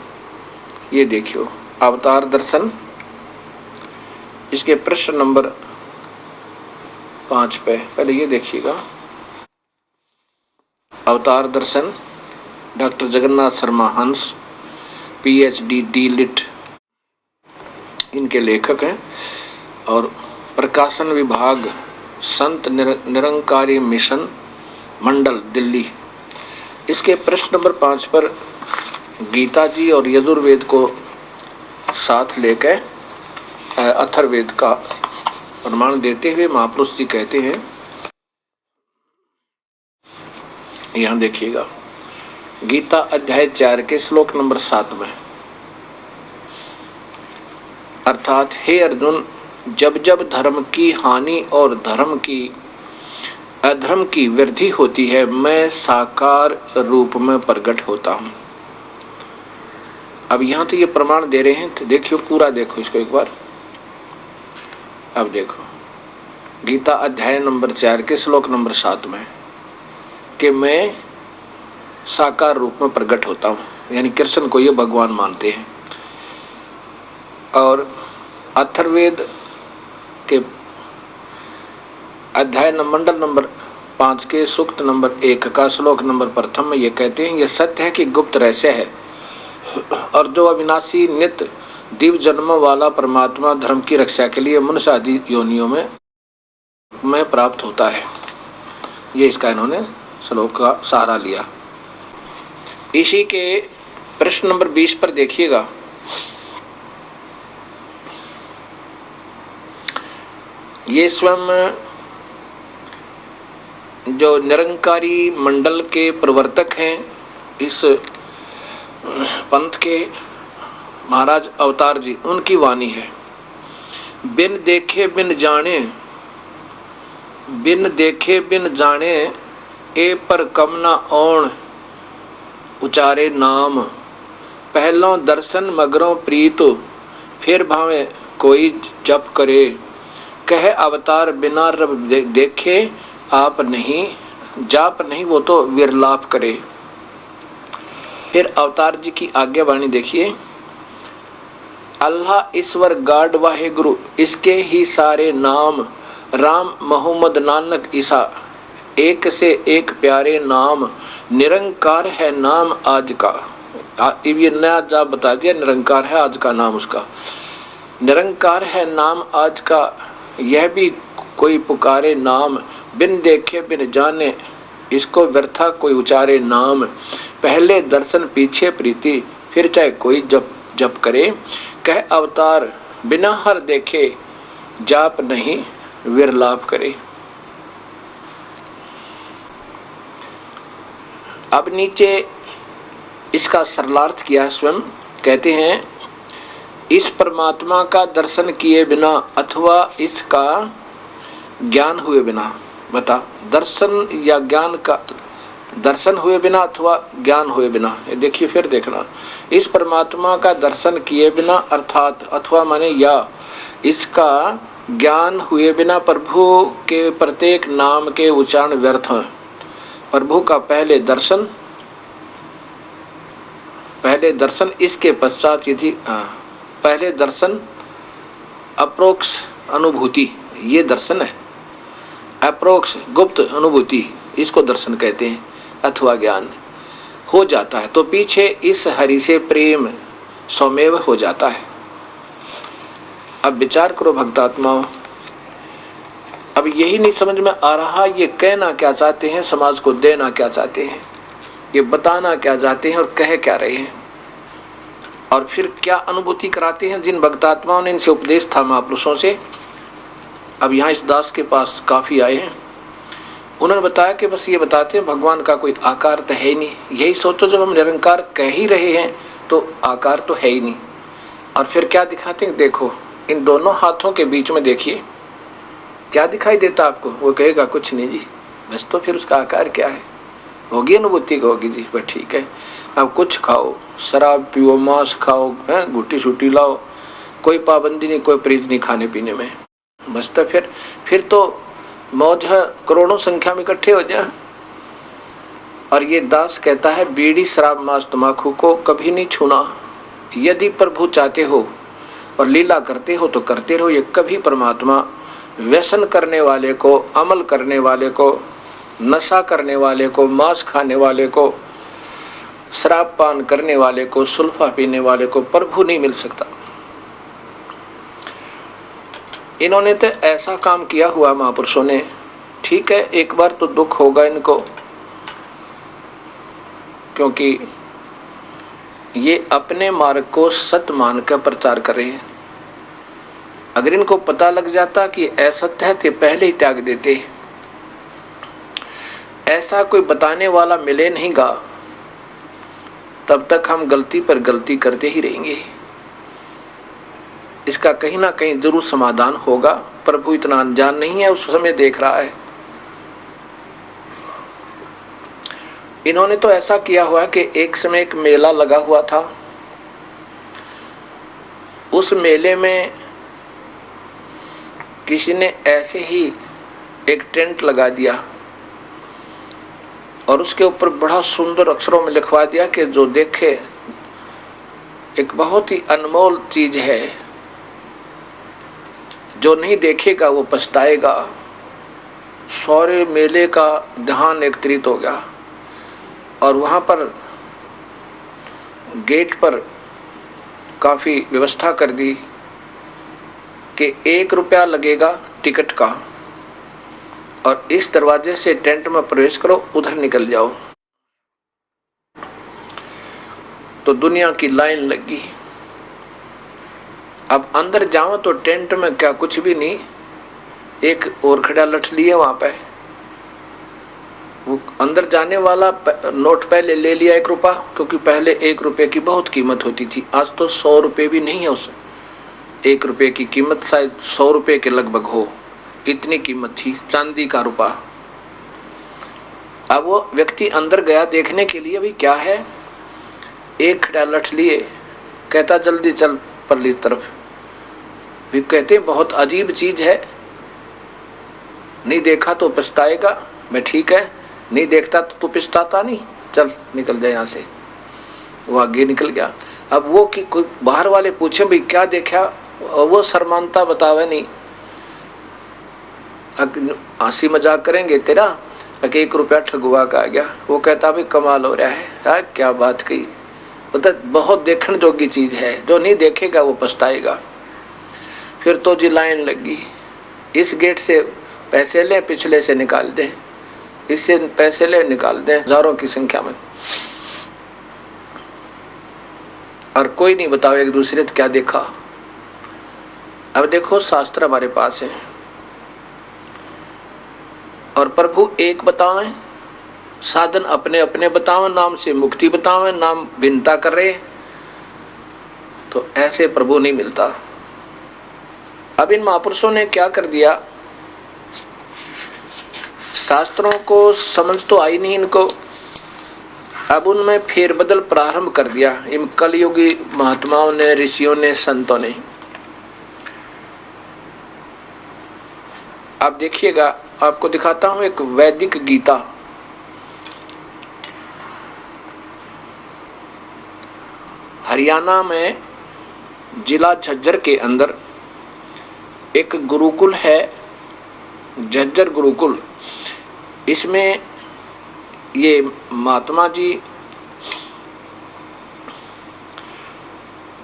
ये देखियो अवतार दर्शन, इसके प्रश्न नंबर 5 पे पहले ये देखिएगा। अवतार दर्शन, डॉक्टर जगन्नाथ शर्मा हंस, PhD D.Litt इनके लेखक हैं, और प्रकाशन विभाग संत निरंकारी मिशन मंडल दिल्ली। इसके प्रश्न नंबर 5 पर गीता जी और यजुर्वेद को साथ लेकर अथर्ववेद का प्रमाण देते हुए महापुरुष जी कहते हैं, यहां देखिएगा गीता अध्याय 4 के श्लोक नंबर 7 में, अर्थात हे अर्जुन, जब जब धर्म की हानि और अधर्म की वृद्धि होती है, मैं साकार रूप में प्रकट होता हूं। अब यहां तो ये प्रमाण दे रहे हैं, तो देखियो पूरा देखो इसको एक बार। अब देखो गीता अध्याय नंबर 4 के श्लोक नंबर 7 में कि मैं साकार रूप में प्रकट होता हूं, यानी कृष्ण को ये भगवान मानते हैं। और अथर्ववेद के अध्याय मंडल नंबर 5 के सूक्त नंबर 1 का श्लोक नंबर प्रथम में ये कहते हैं, यह सत्य है कि गुप्त रहस्य है, और जो अविनाशी नित्य दिव्य जन्म वाला परमात्मा धर्म की रक्षा के लिए मनुष्य आदि योनियों में प्राप्त होता है। ये इसका इन्होंने श्लोक का सहारा लिया। इसी के प्रश्न नंबर 20 पर देखिएगा, ये स्वयं जो निरंकारी मंडल के प्रवर्तक हैं, इस पंथ के महाराज अवतार जी, उनकी वाणी है। बिन देखे बिन जाने ए पर कम न ओण उचारे नाम, पहलों दर्शन मगरों प्रीत फिर भावे कोई जप करे, कह अवतार बिना रब देखे आप नहीं, जाप नहीं वो तो विरलाप करे। फिर अवतार जी की आज्ञावाणी देखिए, अल्लाह ईश्वर गाड वाहे गुरु, इसके ही सारे नाम, राम मोहम्मद नानक ईसा, एक से एक प्यारे नाम, निरंकार है नाम आज का। ये नया जाप बता दिया, निरंकार है आज का नाम उसका, निरंकार है नाम आज का, यह भी कोई पुकारे नाम, बिन देखे बिन जाने इसको व्यर्था कोई उचारे नाम, पहले दर्शन पीछे प्रीति फिर चाहे कोई जप करे, कह अवतार बिना हर देखे जाप नहीं विरलाप करे। अब नीचे इसका सरलार्थ किया स्वयं, कहते हैं इस परमात्मा का दर्शन किए बिना अथवा इसका ज्ञान हुए बिना, बता दर्शन या ज्ञान का दर्शन हुए बिना अथवा ज्ञान हुए बिना, ये देखिए फिर देखना, इस परमात्मा का दर्शन किए बिना अर्थात अथवा माने या इसका ज्ञान हुए बिना प्रभु के प्रत्येक नाम के उच्चारण व्यर्थ हैं। प्रभु का पहले दर्शन इसके पश्चात यदि पहले दर्शन अप्रोक्ष अनुभूति, ये दर्शन है, अप्रोक्ष गुप्त अनुभूति, इसको दर्शन कहते हैं अथवा ज्ञान हो जाता है तो पीछे इस हरि से प्रेम स्वमेव हो जाता है। अब विचार करो भक्तात्माओं, अब यही नहीं समझ में आ रहा ये कहना क्या चाहते हैं, समाज को देना क्या चाहते हैं, ये बताना क्या चाहते हैं और कह क्या रहे हैं, और फिर क्या अनुभूति कराते हैं। जिन भक्तात्माओं ने इनसे उपदेश था महापुरुषों से, अब यहाँ इस दास के पास काफी आए हैं, उन्होंने बताया कि बस ये बताते हैं भगवान का कोई आकार तो है ही नहीं। यही सोचो जब हम निरंकार कह ही रहे हैं तो आकार तो है ही नहीं। और फिर क्या दिखाते हैं, देखो इन दोनों हाथों के बीच में देखिए क्या दिखाई देता आपको। वो कहेगा कुछ नहीं जी, बस तो फिर उसका आकार क्या है, होगी अनुभूति को होगी जी, बस ठीक है। अब कुछ खाओ, शराब पियो, मांस खाओ, गुट्टी छुट्टी लाओ, कोई पाबंदी नहीं, कोई प्रीज नहीं खाने पीने में, बस तो फिर तो मौज है, करोड़ों संख्या में इकट्ठे हो जाए। और ये दास कहता है बीड़ी शराब मांस तम्बाकू को कभी नहीं छूना। यदि प्रभु चाहते हो और लीला करते हो तो करते रहो, ये कभी परमात्मा व्यसन करने वाले को, अमल करने वाले को, नशा करने वाले को, मांस खाने वाले को, शराब पान करने वाले को, सुल्फा पीने वाले को प्रभु नहीं मिल सकता। इन्होंने तो ऐसा काम किया हुआ महापुरुषों ने, ठीक है एक बार तो दुख होगा इनको, क्योंकि ये अपने मार्ग को सत्य मान कर प्रचार कर रहे हैं। अगर इनको पता लग जाता कि असत्य है तो पहले ही त्याग देते। ऐसा कोई बताने वाला मिले नहीं गा तब तक हम गलती पर गलती करते ही रहेंगे। इसका कहीं ना कहीं जरूर समाधान होगा। प्रभु इतना अनजान नहीं है, उस समय देख रहा है। इन्होंने तो ऐसा किया हुआ कि एक समय एक मेला लगा हुआ था, उस मेले में किसी ने ऐसे ही एक टेंट लगा दिया और उसके ऊपर बड़ा सुंदर अक्षरों में लिखवा दिया कि जो देखे एक बहुत ही अनमोल चीज है, जो नहीं देखेगा वो पछताएगा। सारे मेले का ध्यान एकत्रित हो गया और वहां पर गेट पर काफी व्यवस्था कर दी कि 1 रुपया लगेगा टिकट का और इस दरवाजे से टेंट में प्रवेश करो, उधर निकल जाओ। तो दुनिया की लाइन लगी। अब अंदर जाओ तो टेंट में क्या कुछ भी नहीं, एक और खड़ा लठ लिए वहां पे। वो अंदर जाने वाला नोट पहले ले लिया 1 रुपया, क्योंकि पहले 1 रुपये की बहुत कीमत होती थी। आज तो 100 रुपये भी नहीं है उस 1 रुपये की कीमत, शायद 100 रुपये के लगभग हो, इतनी कीमत थी चांदी का रुपया। अब वो व्यक्ति अंदर गया देखने के लिए भी क्या है, एक खड़ा लठ लिए, कहता जल्दी चल परली तरफ। भी कहते बहुत अजीब चीज है, नहीं देखा तो पछताएगा। मैं ठीक है, नहीं देखता तो तू पछताता नहीं, चल निकल जाए यहाँ से। वो आगे निकल गया। अब वो कि कोई बाहर वाले पूछे भाई क्या देखा, वो शर्मानता बतावे नहीं, हंसी मजाक करेंगे तेरा, 1 रुपया ठगुआ का आ गया। वो कहता भाई कमाल हो रहा है, क्या बात कही। मतलब बहुत देखने जोगी चीज है, जो नहीं देखेगा वो पछताएगा। फिर तो जी लाइन लगी, इस गेट से पैसे ले, पिछले से निकाल दे, इससे पैसे ले निकाल दे, हजारों की संख्या में। और कोई नहीं बतावे एक दूसरे तो क्या देखा। अब देखो शास्त्र हमारे पास है और प्रभु एक बतावें, साधन अपने अपने बतावें, नाम से मुक्ति बतावें, नाम भिन्नता कर रहे, तो ऐसे प्रभु नहीं मिलता। अब इन महापुरुषों ने क्या कर दिया, शास्त्रों को समझ तो आई नहीं इनको, अब उनमें फेरबदल प्रारंभ कर दिया इन कलयुगी महात्माओं ने, ऋषियों ने, संतों ने। अब देखिएगा, आपको दिखाता हूं एक वैदिक गीता। हरियाणा में जिला झज्जर के अंदर एक गुरुकुल है, झज्जर गुरुकुल। इसमें ये महात्मा जी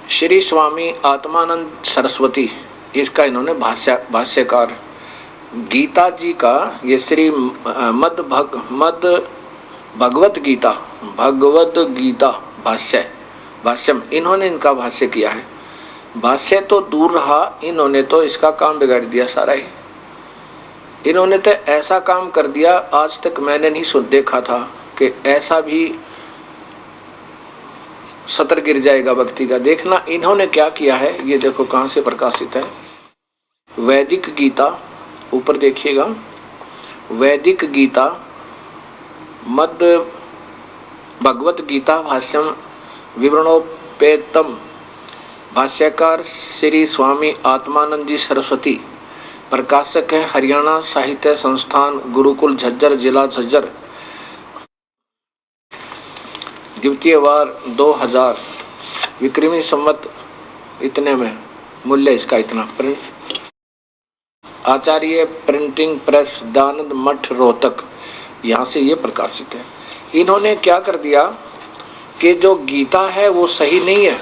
श्री स्वामी आत्मानंद सरस्वती, इसका इन्होंने भाष्यकार गीता जी का, ये श्री भगवत गीता भाष्यम, इन्होंने इनका भाष्य किया है। भाष्य तो दूर रहा, इन्होंने तो इसका काम बिगाड़ दिया सारा ही। इन्होंने तो ऐसा काम कर दिया, आज तक मैंने नहीं देखा था कि ऐसा भी सतर गिर जाएगा भक्ति का। देखना इन्होंने क्या किया है, ये देखो कहां से प्रकाशित है। वैदिक गीता, ऊपर देखिएगा, वैदिक गीता मध्य भगवत गीता भाष्यम विवरणोपेतम, भाष्यकार श्री स्वामी आत्मानंद जी सरस्वती, प्रकाशक है हरियाणा साहित्य संस्थान गुरुकुल झज्जर, जिला झज्जर, द्वितीय वार 2000 विक्रमी संवत इतने में, मूल्य इसका इतना। प्रिंट आचार्य प्रिंटिंग प्रेस दयानंद मठ रोहतक, यहाँ से ये प्रकाशित है। इन्होंने क्या कर दिया कि जो गीता है वो सही नहीं है,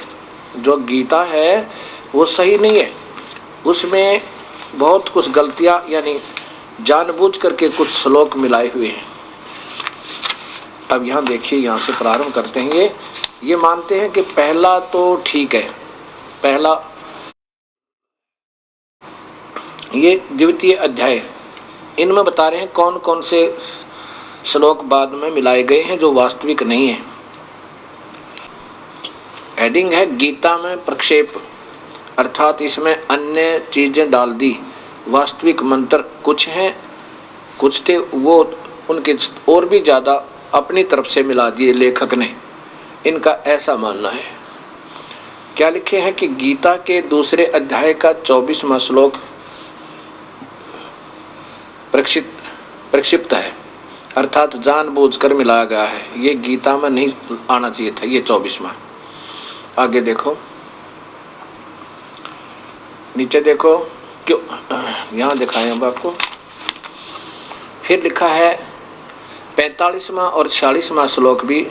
जो गीता है वो सही नहीं है, उसमें बहुत कुछ गलतियां, यानी जानबूझ करके कुछ श्लोक मिलाए हुए हैं। अब यहाँ देखिए, यहाँ से प्रारंभ करते हैं। ये मानते हैं कि पहला तो ठीक है, पहला ये द्वितीय अध्याय, इनमें बता रहे हैं कौन कौन से श्लोक बाद में मिलाए गए हैं जो वास्तविक नहीं है। हेडिंग है गीता में प्रक्षेप, अर्थात इसमें अन्य चीजें डाल दी। वास्तविक मंत्र कुछ हैं, कुछ थे वो उनके और भी ज्यादा अपनी तरफ से मिला दिए लेखक ने, इनका ऐसा मानना है। क्या लिखे हैं कि गीता के दूसरे अध्याय का 24वां श्लोक प्रक्षिप्त है, अर्थात जानबूझकर मिलाया गया है। ये गीता में नहीं आना चाहिए था, ये 24वां। आगे देखो, नीचे देखो, क्यों यहाँ दिखाएं अब आपको। फिर लिखा है 45वां और 46वां श्लोक भी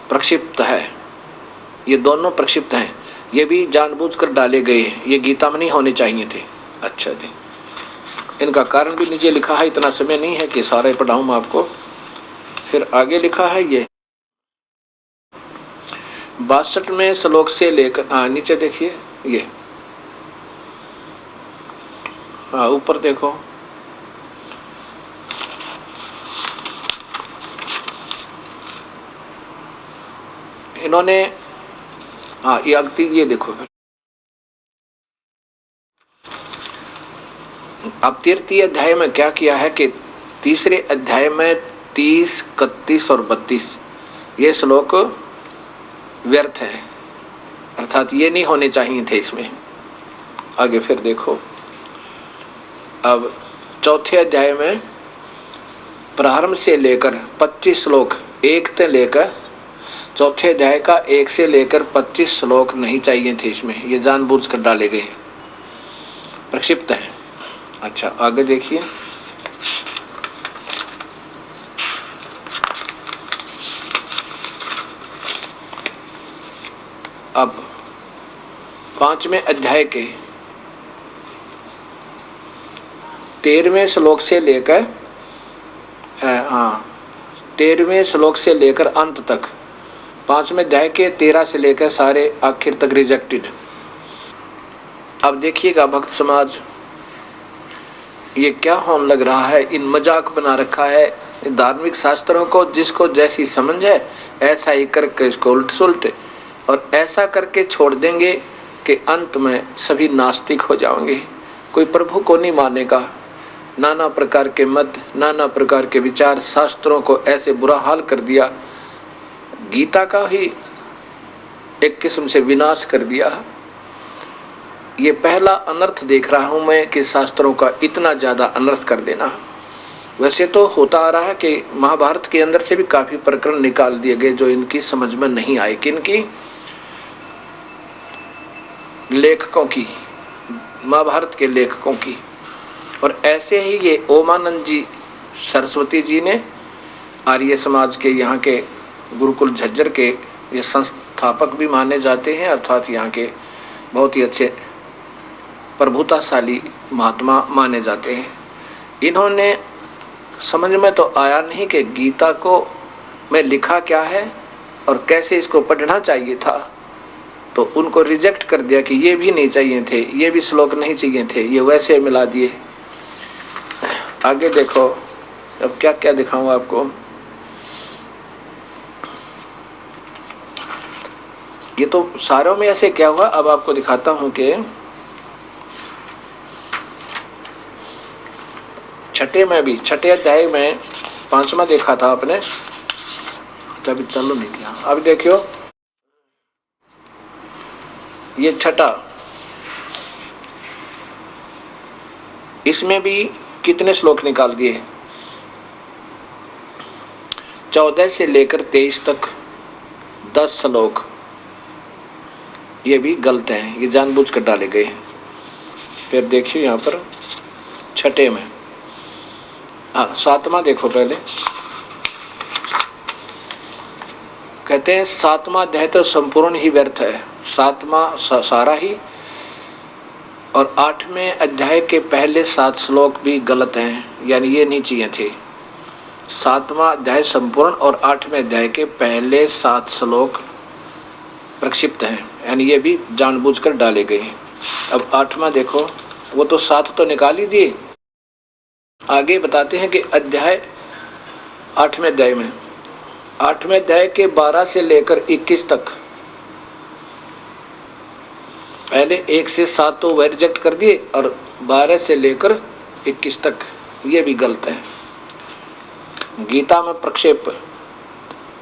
प्रक्षिप्त है। ये दोनों प्रक्षिप्त हैं, ये भी जानबूझकर डाले गए हैं, ये गीता में नहीं होने चाहिए थे। अच्छा जी, इनका कारण भी नीचे लिखा है, इतना समय नहीं है कि सारे पढ़ाऊं मैं आपको। फिर आगे लिखा है ये 62वें श्लोक से लेकर नीचे देखिए, ये ऊपर देखो, इन्होंने ये अगति, ये देखो। अब तृतीय अध्याय में क्या किया है कि तीसरे अध्याय में 30, 31 और 32 ये श्लोक व्यर्थ है, अर्थात ये नहीं होने चाहिए थे इसमें। आगे फिर देखो, अब चौथे अध्याय में प्रारंभ से लेकर 25 श्लोक, एक से लेकर चौथे अध्याय का 1 से लेकर 25 श्लोक नहीं चाहिए थे इसमें, ये जानबूझ कर डाले गए, प्रक्षिप्त है। अच्छा आगे देखिए, अब 5वें अध्याय के 13वें श्लोक से लेकर 13वें श्लोक से लेकर अंत तक, 5वें अध्याय के 13 से लेकर सारे आखिर तक रिजेक्टेड। अब देखिएगा भक्त समाज, ये क्या होम लग रहा है, इन मजाक बना रखा है धार्मिक शास्त्रों को, जिसको जैसी समझ है ऐसा ही करके इसको उल्ट सुलट, और ऐसा करके छोड़ देंगे कि अंत में सभी नास्तिक हो जाएंगे, कोई प्रभु को नहीं मानेगा। नाना प्रकार के मत, नाना प्रकार के विचार, शास्त्रों को ऐसे बुरा हाल कर दिया गीता का ही एक किस्म से विनाश कर दिया। ये पहला अनर्थ देख रहा हूं मैं कि शास्त्रों का इतना ज्यादा अनर्थ कर देना। वैसे तो होता आ रहा है कि महाभारत के अंदर से भी काफी प्रकरण निकाल दिए गए जो इनकी समझ में नहीं आए, किनकी? लेखकों की, महाभारत के लेखकों की। और ऐसे ही ये ओमानंद जी सरस्वती जी ने, आर्य समाज के यहाँ के गुरुकुल झज्जर के ये संस्थापक भी माने जाते हैं, अर्थात यहाँ के बहुत ही अच्छे प्रभुताशाली महात्मा माने जाते हैं। इन्होंने समझ में तो आया नहीं कि गीता को में लिखा क्या है और कैसे इसको पढ़ना चाहिए था, तो उनको रिजेक्ट कर दिया कि ये भी नहीं चाहिए थे, ये भी श्लोक नहीं चाहिए थे, ये वैसे मिला दिए। आगे देखो, अब क्या क्या दिखाऊं आपको। ये तो सारों में ऐसे क्या हुआ, अब आपको दिखाता हूं कि छठे में भी, छठे अध्याय में 5वां देखा था आपने, तभी चलो नहीं किया। अब देखियो ये छठा, इसमें भी कितने श्लोक निकाल दिए, 14 से लेकर 23 तक 10 श्लोक, ये भी गलत हैं, ये जानबूझ कर डाले गए। फिर देखिए यहाँ पर छठे में, हाँ 7वां देखो पहले, कहते हैं 7वां अध्याय तो संपूर्ण ही व्यर्थ है, 7वां सारा ही, और 8वें अध्याय के पहले 7 श्लोक भी गलत हैं, यानी ये नहीं चाहिए थे। 7वां अध्याय संपूर्ण और 8वें अध्याय के पहले 7 श्लोक प्रक्षिप्त हैं, यानी ये भी जानबूझकर डाले गए। अब 8वां देखो, वो तो 7 तो निकाल ही दिए। आगे बताते हैं कि अध्याय 8वें अध्याय में, 8वें अध्याय के 12 से लेकर 21 तक, पहले 1 से 7 तो वह रिजेक्ट कर दिए, और 12 से लेकर 21 तक ये भी गलत है। गीता में प्रक्षेप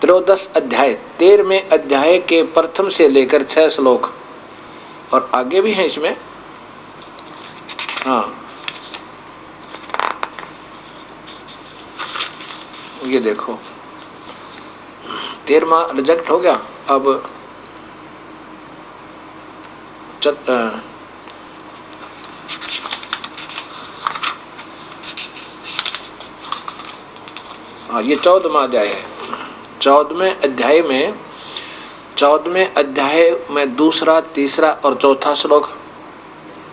13 अध्याय, 13वें अध्याय के प्रथम से लेकर 6 श्लोक, और आगे भी हैं इसमें, हाँ ये देखो 13वां रिजेक्ट हो गया। अब ये 14वां अध्याय है। 14वें अध्याय में, 14वें अध्याय में दूसरा, तीसरा और चौथा श्लोक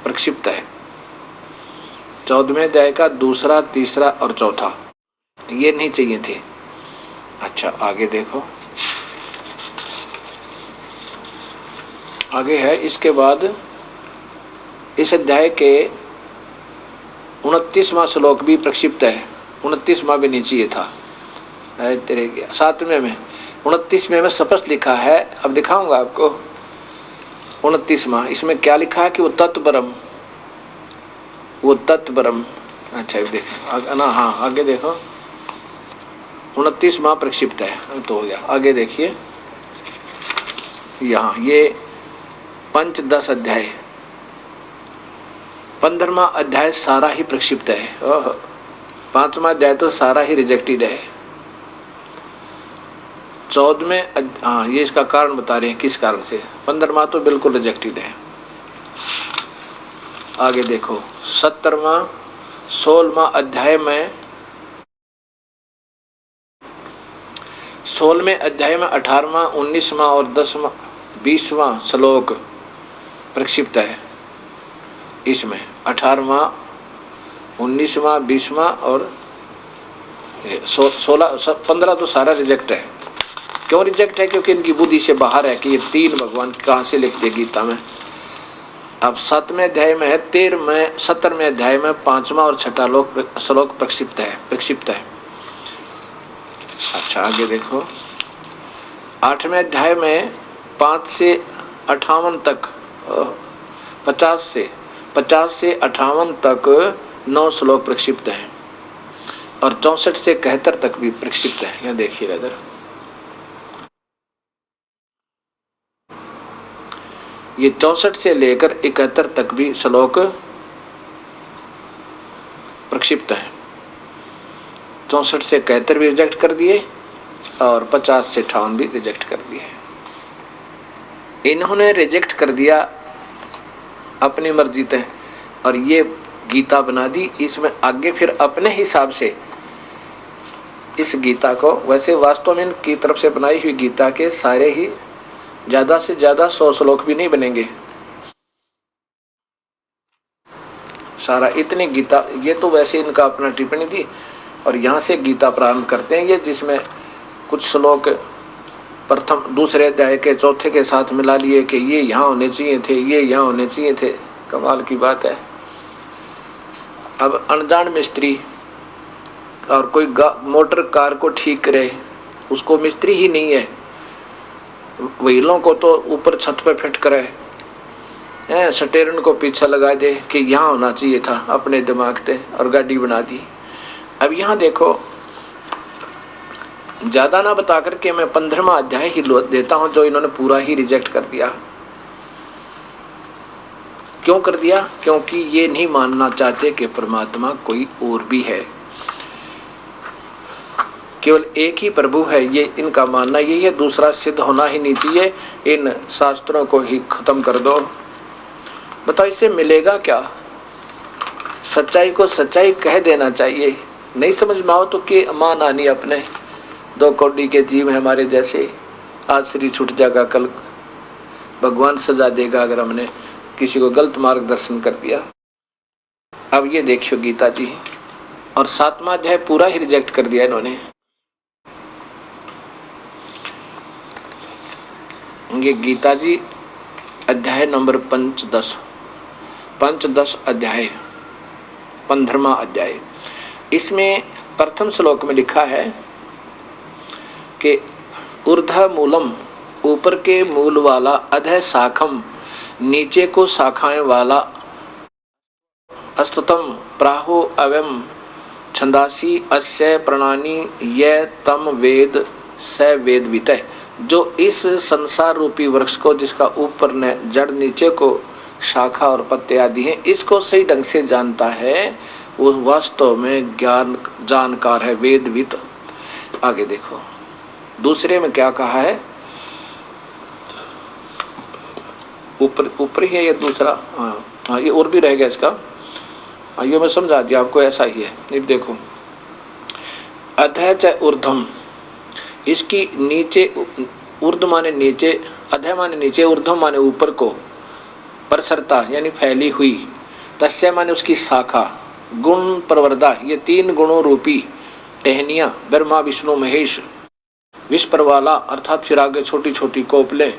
प्रक्षिप्त है। 14वें अध्याय का दूसरा, तीसरा और चौथा ये नहीं चाहिए थे। अच्छा आगे देखो, आगे है, इसके बाद इस अध्याय के 29वां श्लोक भी प्रक्षिप्त है, 29वां भी नहीं चाहिए था। तेरे 7वें में, 29वें में स्पष्ट लिखा है, अब दिखाऊंगा आपको 29वां, इसमें क्या लिखा है कि वो तत्परम, वो तत्परम। अच्छा देखो ना, हाँ आगे देखो 29वां प्रक्षिप्त है, तो हो गया। आगे देखिए यहाँ ये पंचदश अध्याय, 15वां अध्याय सारा ही प्रक्षिप्त है, 5वां अध्याय तो सारा ही रिजेक्टेड है। 14वें, हाँ ये इसका कारण बता रहे हैं किस कारण से, 15वां तो बिल्कुल रिजेक्टेड है। आगे देखो 17वां, 16वां अध्याय में, 16वें अध्याय में 18वां, 19वां और 10वां, 20वां श्लोक प्रक्षिप्त है। इसमें 18वां, 19वां, 20वां और 16, 15 तो सारा रिजेक्ट है। क्यों रिजेक्ट है? क्योंकि इनकी बुद्धि से बाहर है कि ये 3 भगवान कहाँ से लिख दिए गीता में। अब 7वें अध्याय में है, 17वें अध्याय में 5वां और 6वां श्लोक प्रक्षिप्त है। अच्छा आगे देखो 8वें अध्याय में 5 से 58 तक, 50 से 58 तक 9 श्लोक प्रक्षिप्त हैं, और 64 से 71 तक भी प्रक्षिप्त है। यहाँ देखिएगा इधर ये 64 से लेकर 71 तक भी श्लोक प्रक्षिप्त है। 64 से 71 भी रिजेक्ट कर दिए और 50 से 58 भी रिजेक्ट कर दिए। इन्होंने रिजेक्ट कर दिया अपनी मर्जी तय और ये गीता बना दी। इसमें आगे फिर अपने हिसाब से इस गीता को, वैसे वास्तव में इनकी तरफ से बनाई हुई गीता के सारे ही ज्यादा से ज्यादा 100 श्लोक भी नहीं बनेंगे। सारा इतनी गीता, ये तो वैसे इनका अपना टिप्पणी थी और यहाँ से गीता प्रारंभ करते हैं ये, जिसमें कुछ श्लोक प्रथम दूसरे अध्याय के चौथे के साथ मिला लिए कि ये यहाँ होने चाहिए थे, ये यहाँ होने चाहिए थे। कमाल की बात है। अब अनजान मिस्त्री और कोई मोटर कार को ठीक करे, उसको मिस्त्री ही नहीं है, व्हीलों को तो ऊपर छत पे फिट करे, स्टेरिंग को पीछे लगा दे कि यहाँ होना चाहिए था अपने दिमाग से, और गाड़ी बना दी। अब यहाँ देखो, ज्यादा ना बता करके मैं 15वां अध्याय ही देता हूं जो इन्होंने पूरा ही रिजेक्ट कर दिया। क्यों कर दिया? क्योंकि ये नहीं मानना चाहते कि परमात्मा कोई और भी है, केवल एक ही प्रभु है। ये इनका मानना यही है, दूसरा सिद्ध होना ही नहीं चाहिए। इन शास्त्रों को ही खत्म कर दो। बताओ इससे मिलेगा क्या? सच्चाई को सच्चाई कह देना चाहिए। नहीं समझ में आओ तो के मान आनी अपने 2 कौड़ी के जीव है हमारे जैसे। आज शरीर छूट जाएगा, कल भगवान सजा देगा अगर हमने किसी को गलत मार्गदर्शन कर दिया। अब ये देखियो गीता जी, और 7वां अध्याय पूरा ही रिजेक्ट कर दिया इन्होंने। ये गीता जी अध्याय नंबर 5-10 अध्याय, 15वां अध्याय। इसमें प्रथम श्लोक में लिखा है कि ऊर्ध्व मूलम, ऊपर के मूल वाला, अधः शाखम, नीचे को शाखाएं वाला, अस्तुतम प्राहु अवयम छंदासी अस्य प्रणानी ये तम वेद स वेद वितः। जो इस संसार रूपी वृक्ष को, जिसका ऊपर ने जड़ नीचे को शाखा और पत्ते आदि हैं, इसको सही ढंग से जानता है, वो वास्तव में ज्ञान जानकार है, वेदवित। आगे देखो दूसरे में क्या कहा है, ऊपर ही है ये दूसरा। हाँ ये और भी रह गया इसका, ये मैं समझा दिया आपको, ऐसा ही है। ये देखो अधः च ऊर्ध्वम, इसकी नीचे, ऊर्ध्व माने नीचे, अधः माने नीचे, ऊर्ध्व माने ऊपर को, प्रसरता यानी फैली हुई, तस्य माने उसकी शाखा, गुण प्रवर्धा, ये 3 गुणों रूपी टहनियां, ब्रह्मा विष्णु महेश, विश्व वाला अर्थात फिर आगे छोटी छोटी कोपले।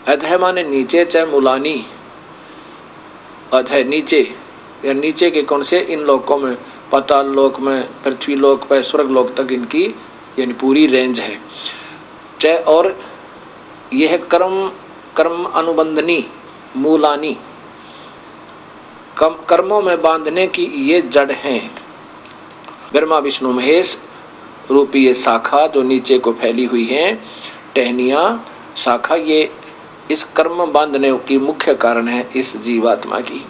अधः माने नीचे, च मूलानी, अधः नीचे या नीचे के कौन से, इन लोकों में, पाताल लोक में, पृथ्वी लोक पर, स्वर्ग लोक तक इनकी यानी पूरी रेंज है। च और यह कर्म अनुबंधनी, मूलानी, कर्मों में बांधने की ये जड़ हैं। ब्रह्मा विष्णु महेश रूपी ये शाखा जो नीचे को फैली हुई है, टहनियां, शाखा, ये इस कर्म बांधने की मुख्य कारण है इस जीवात्मा की।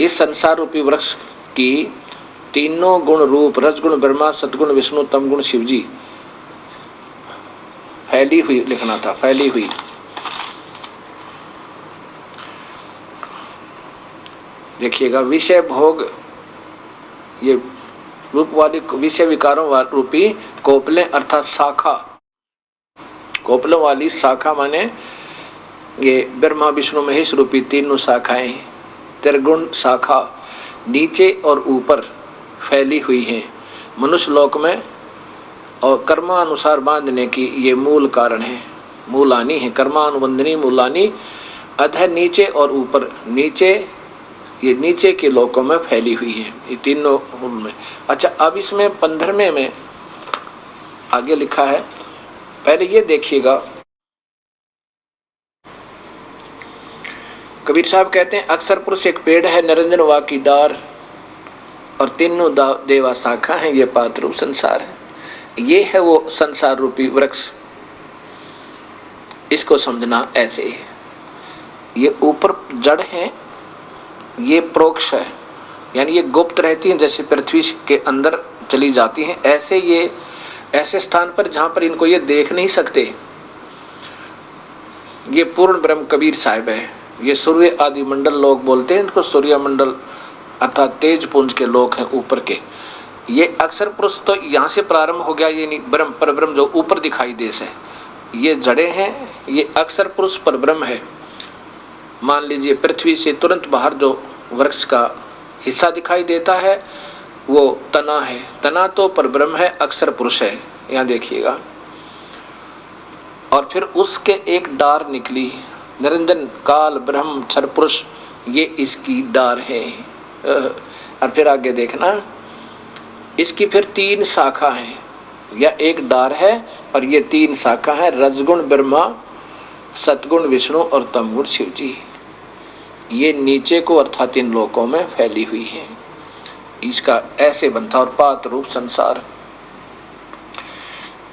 इस संसार रूपी वृक्ष की तीनों गुण रूप, रजगुण ब्रह्मा, सतगुण विष्णु, तमगुण शिवजी, फैली हुई लिखना था, फैली हुई। देखिएगा विषय भोग, ये रूप वाली विषय विकारों रूपी कोपलें अर्थात शाखा, कोपलों वाली शाखा माने ये ब्रह्मा विष्णु महेश रूपी तीनों शाखाएं, त्रिगुण शाखा नीचे और ऊपर फैली हुई हैं मनुष्य लोक में, और कर्मानुसार बांधने की ये मूल कारण है, मूलानी है, कर्मानुबंधनी मूलानी। अधः नीचे और ऊपर, नीचे ये नीचे के लोकों में फैली हुई है ये तीनों उनमें। अच्छा अब इसमें 15वें में आगे लिखा है, पहले ये देखिएगा। कबीर साहब कहते हैं अक्सर पुरुष एक पेड़ है, निरंजन वा की डार, और तीनों देवा शाखा है, ये पात्र रूप संसार है। ये है वो संसार रूपी वृक्ष। इसको समझना ऐसे है, ये ऊपर जड़ है, ये प्रोक्ष है, यानी ये गुप्त रहती हैं, जैसे पृथ्वी के अंदर चली जाती हैं, ऐसे ये ऐसे स्थान पर जहां पर इनको ये देख नहीं सकते। ये पूर्ण ब्रह्म कबीर साहिब है। ये सूर्य आदि मंडल लोग बोलते हैं इनको, सूर्य मंडल अर्थात तेज पुंज के लोग हैं ऊपर के। ये अक्षर पुरुष तो यहाँ से प्रारंभ हो गया, ये ब्रह्म पर ब्रह्म जो ऊपर दिखाई दे से, ये जड़े हैं, ये अक्षर पुरुष पर ब्रह्म है। मान लीजिए पृथ्वी से तुरंत बाहर जो वृक्ष का हिस्सा दिखाई देता है वो तना है, तना तो पर ब्रह्म है, अक्षर पुरुष है, यहाँ देखिएगा। और फिर उसके एक डार निकली, निरंजन काल ब्रह्म क्षर पुरुष, ये इसकी डार है। और फिर आगे देखना, इसकी फिर 3 शाखा है, या एक डार है और ये 3 शाखा है, रजगुण ब्रह्मा, सतगुण विष्णु और तमगुण शिव जी। ये नीचे को अर्थात इन लोकों में फैली हुई है। इसका ऐसे बनता और पात रूप संसार।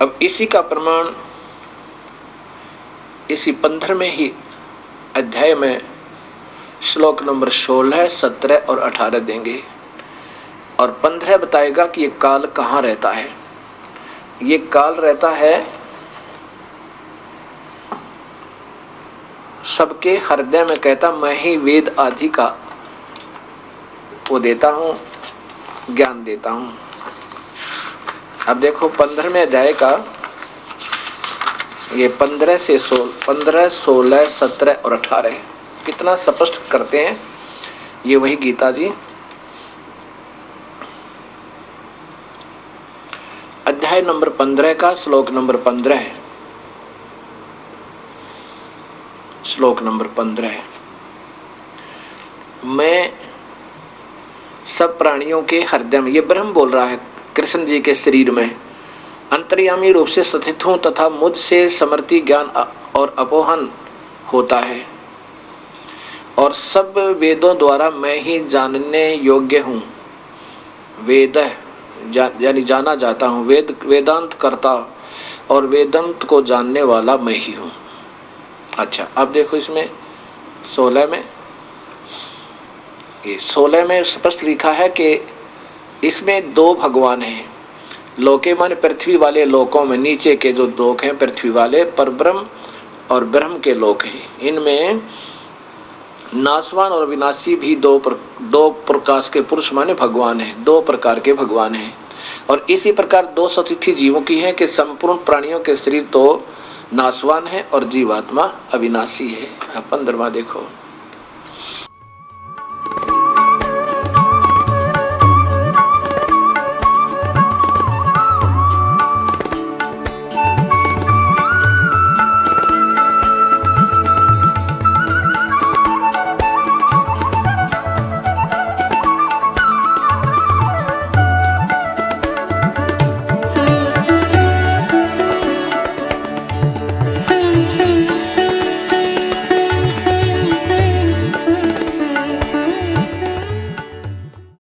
अब इसी का प्रमाण इसी 15वें ही अध्याय में श्लोक नंबर 16, 17 और 18 देंगे। और 15 बताएगा कि ये काल कहाँ रहता है। ये काल रहता है सबके हृदय में, कहता मैं ही वेद आदि का वो देता हूँ, ज्ञान देता हूँ। अब देखो 15वें अध्याय का ये 15 से 15, 16, 17 और 18 कितना स्पष्ट करते हैं। ये वही गीता जी अध्याय नंबर 15 का श्लोक नंबर 15 है। श्लोक नंबर 15 है, मैं सब प्राणियों के हृदय में, ये ब्रह्म बोल रहा है कृष्ण जी के शरीर में, अंतर्यामी रूप से स्थित हूँ तथा मुझसे समृद्धि ज्ञान और अपोहन होता है और सब वेदों द्वारा मैं ही जानने योग्य हूँ। वेद यानी जाना जाता हूँ, वेदांत करता और वेदांत को जानने वाला मैं ही हूँ। अच्छा, अब देखो इसमें 16 में, ये 16 में स्पष्ट लिखा है कि इसमें 2 भगवान हैं। लोके माने पृथ्वी वाले लोकों में, नीचे के जो लोक हैं पृथ्वी वाले, पर ब्रह्म और ब्रह्म के लोक हैं। इनमें नासवान और विनाशी भी 2 प्रकाश के पुरुष माने भगवान हैं, 2 प्रकार के भगवान हैं। और इसी प्रकार 2 स्थिति जीवों की है कि संपूर्ण प्राणियों के शरीर तो नासवान है और जीवात्मा अविनाशी है। 15वां देखो,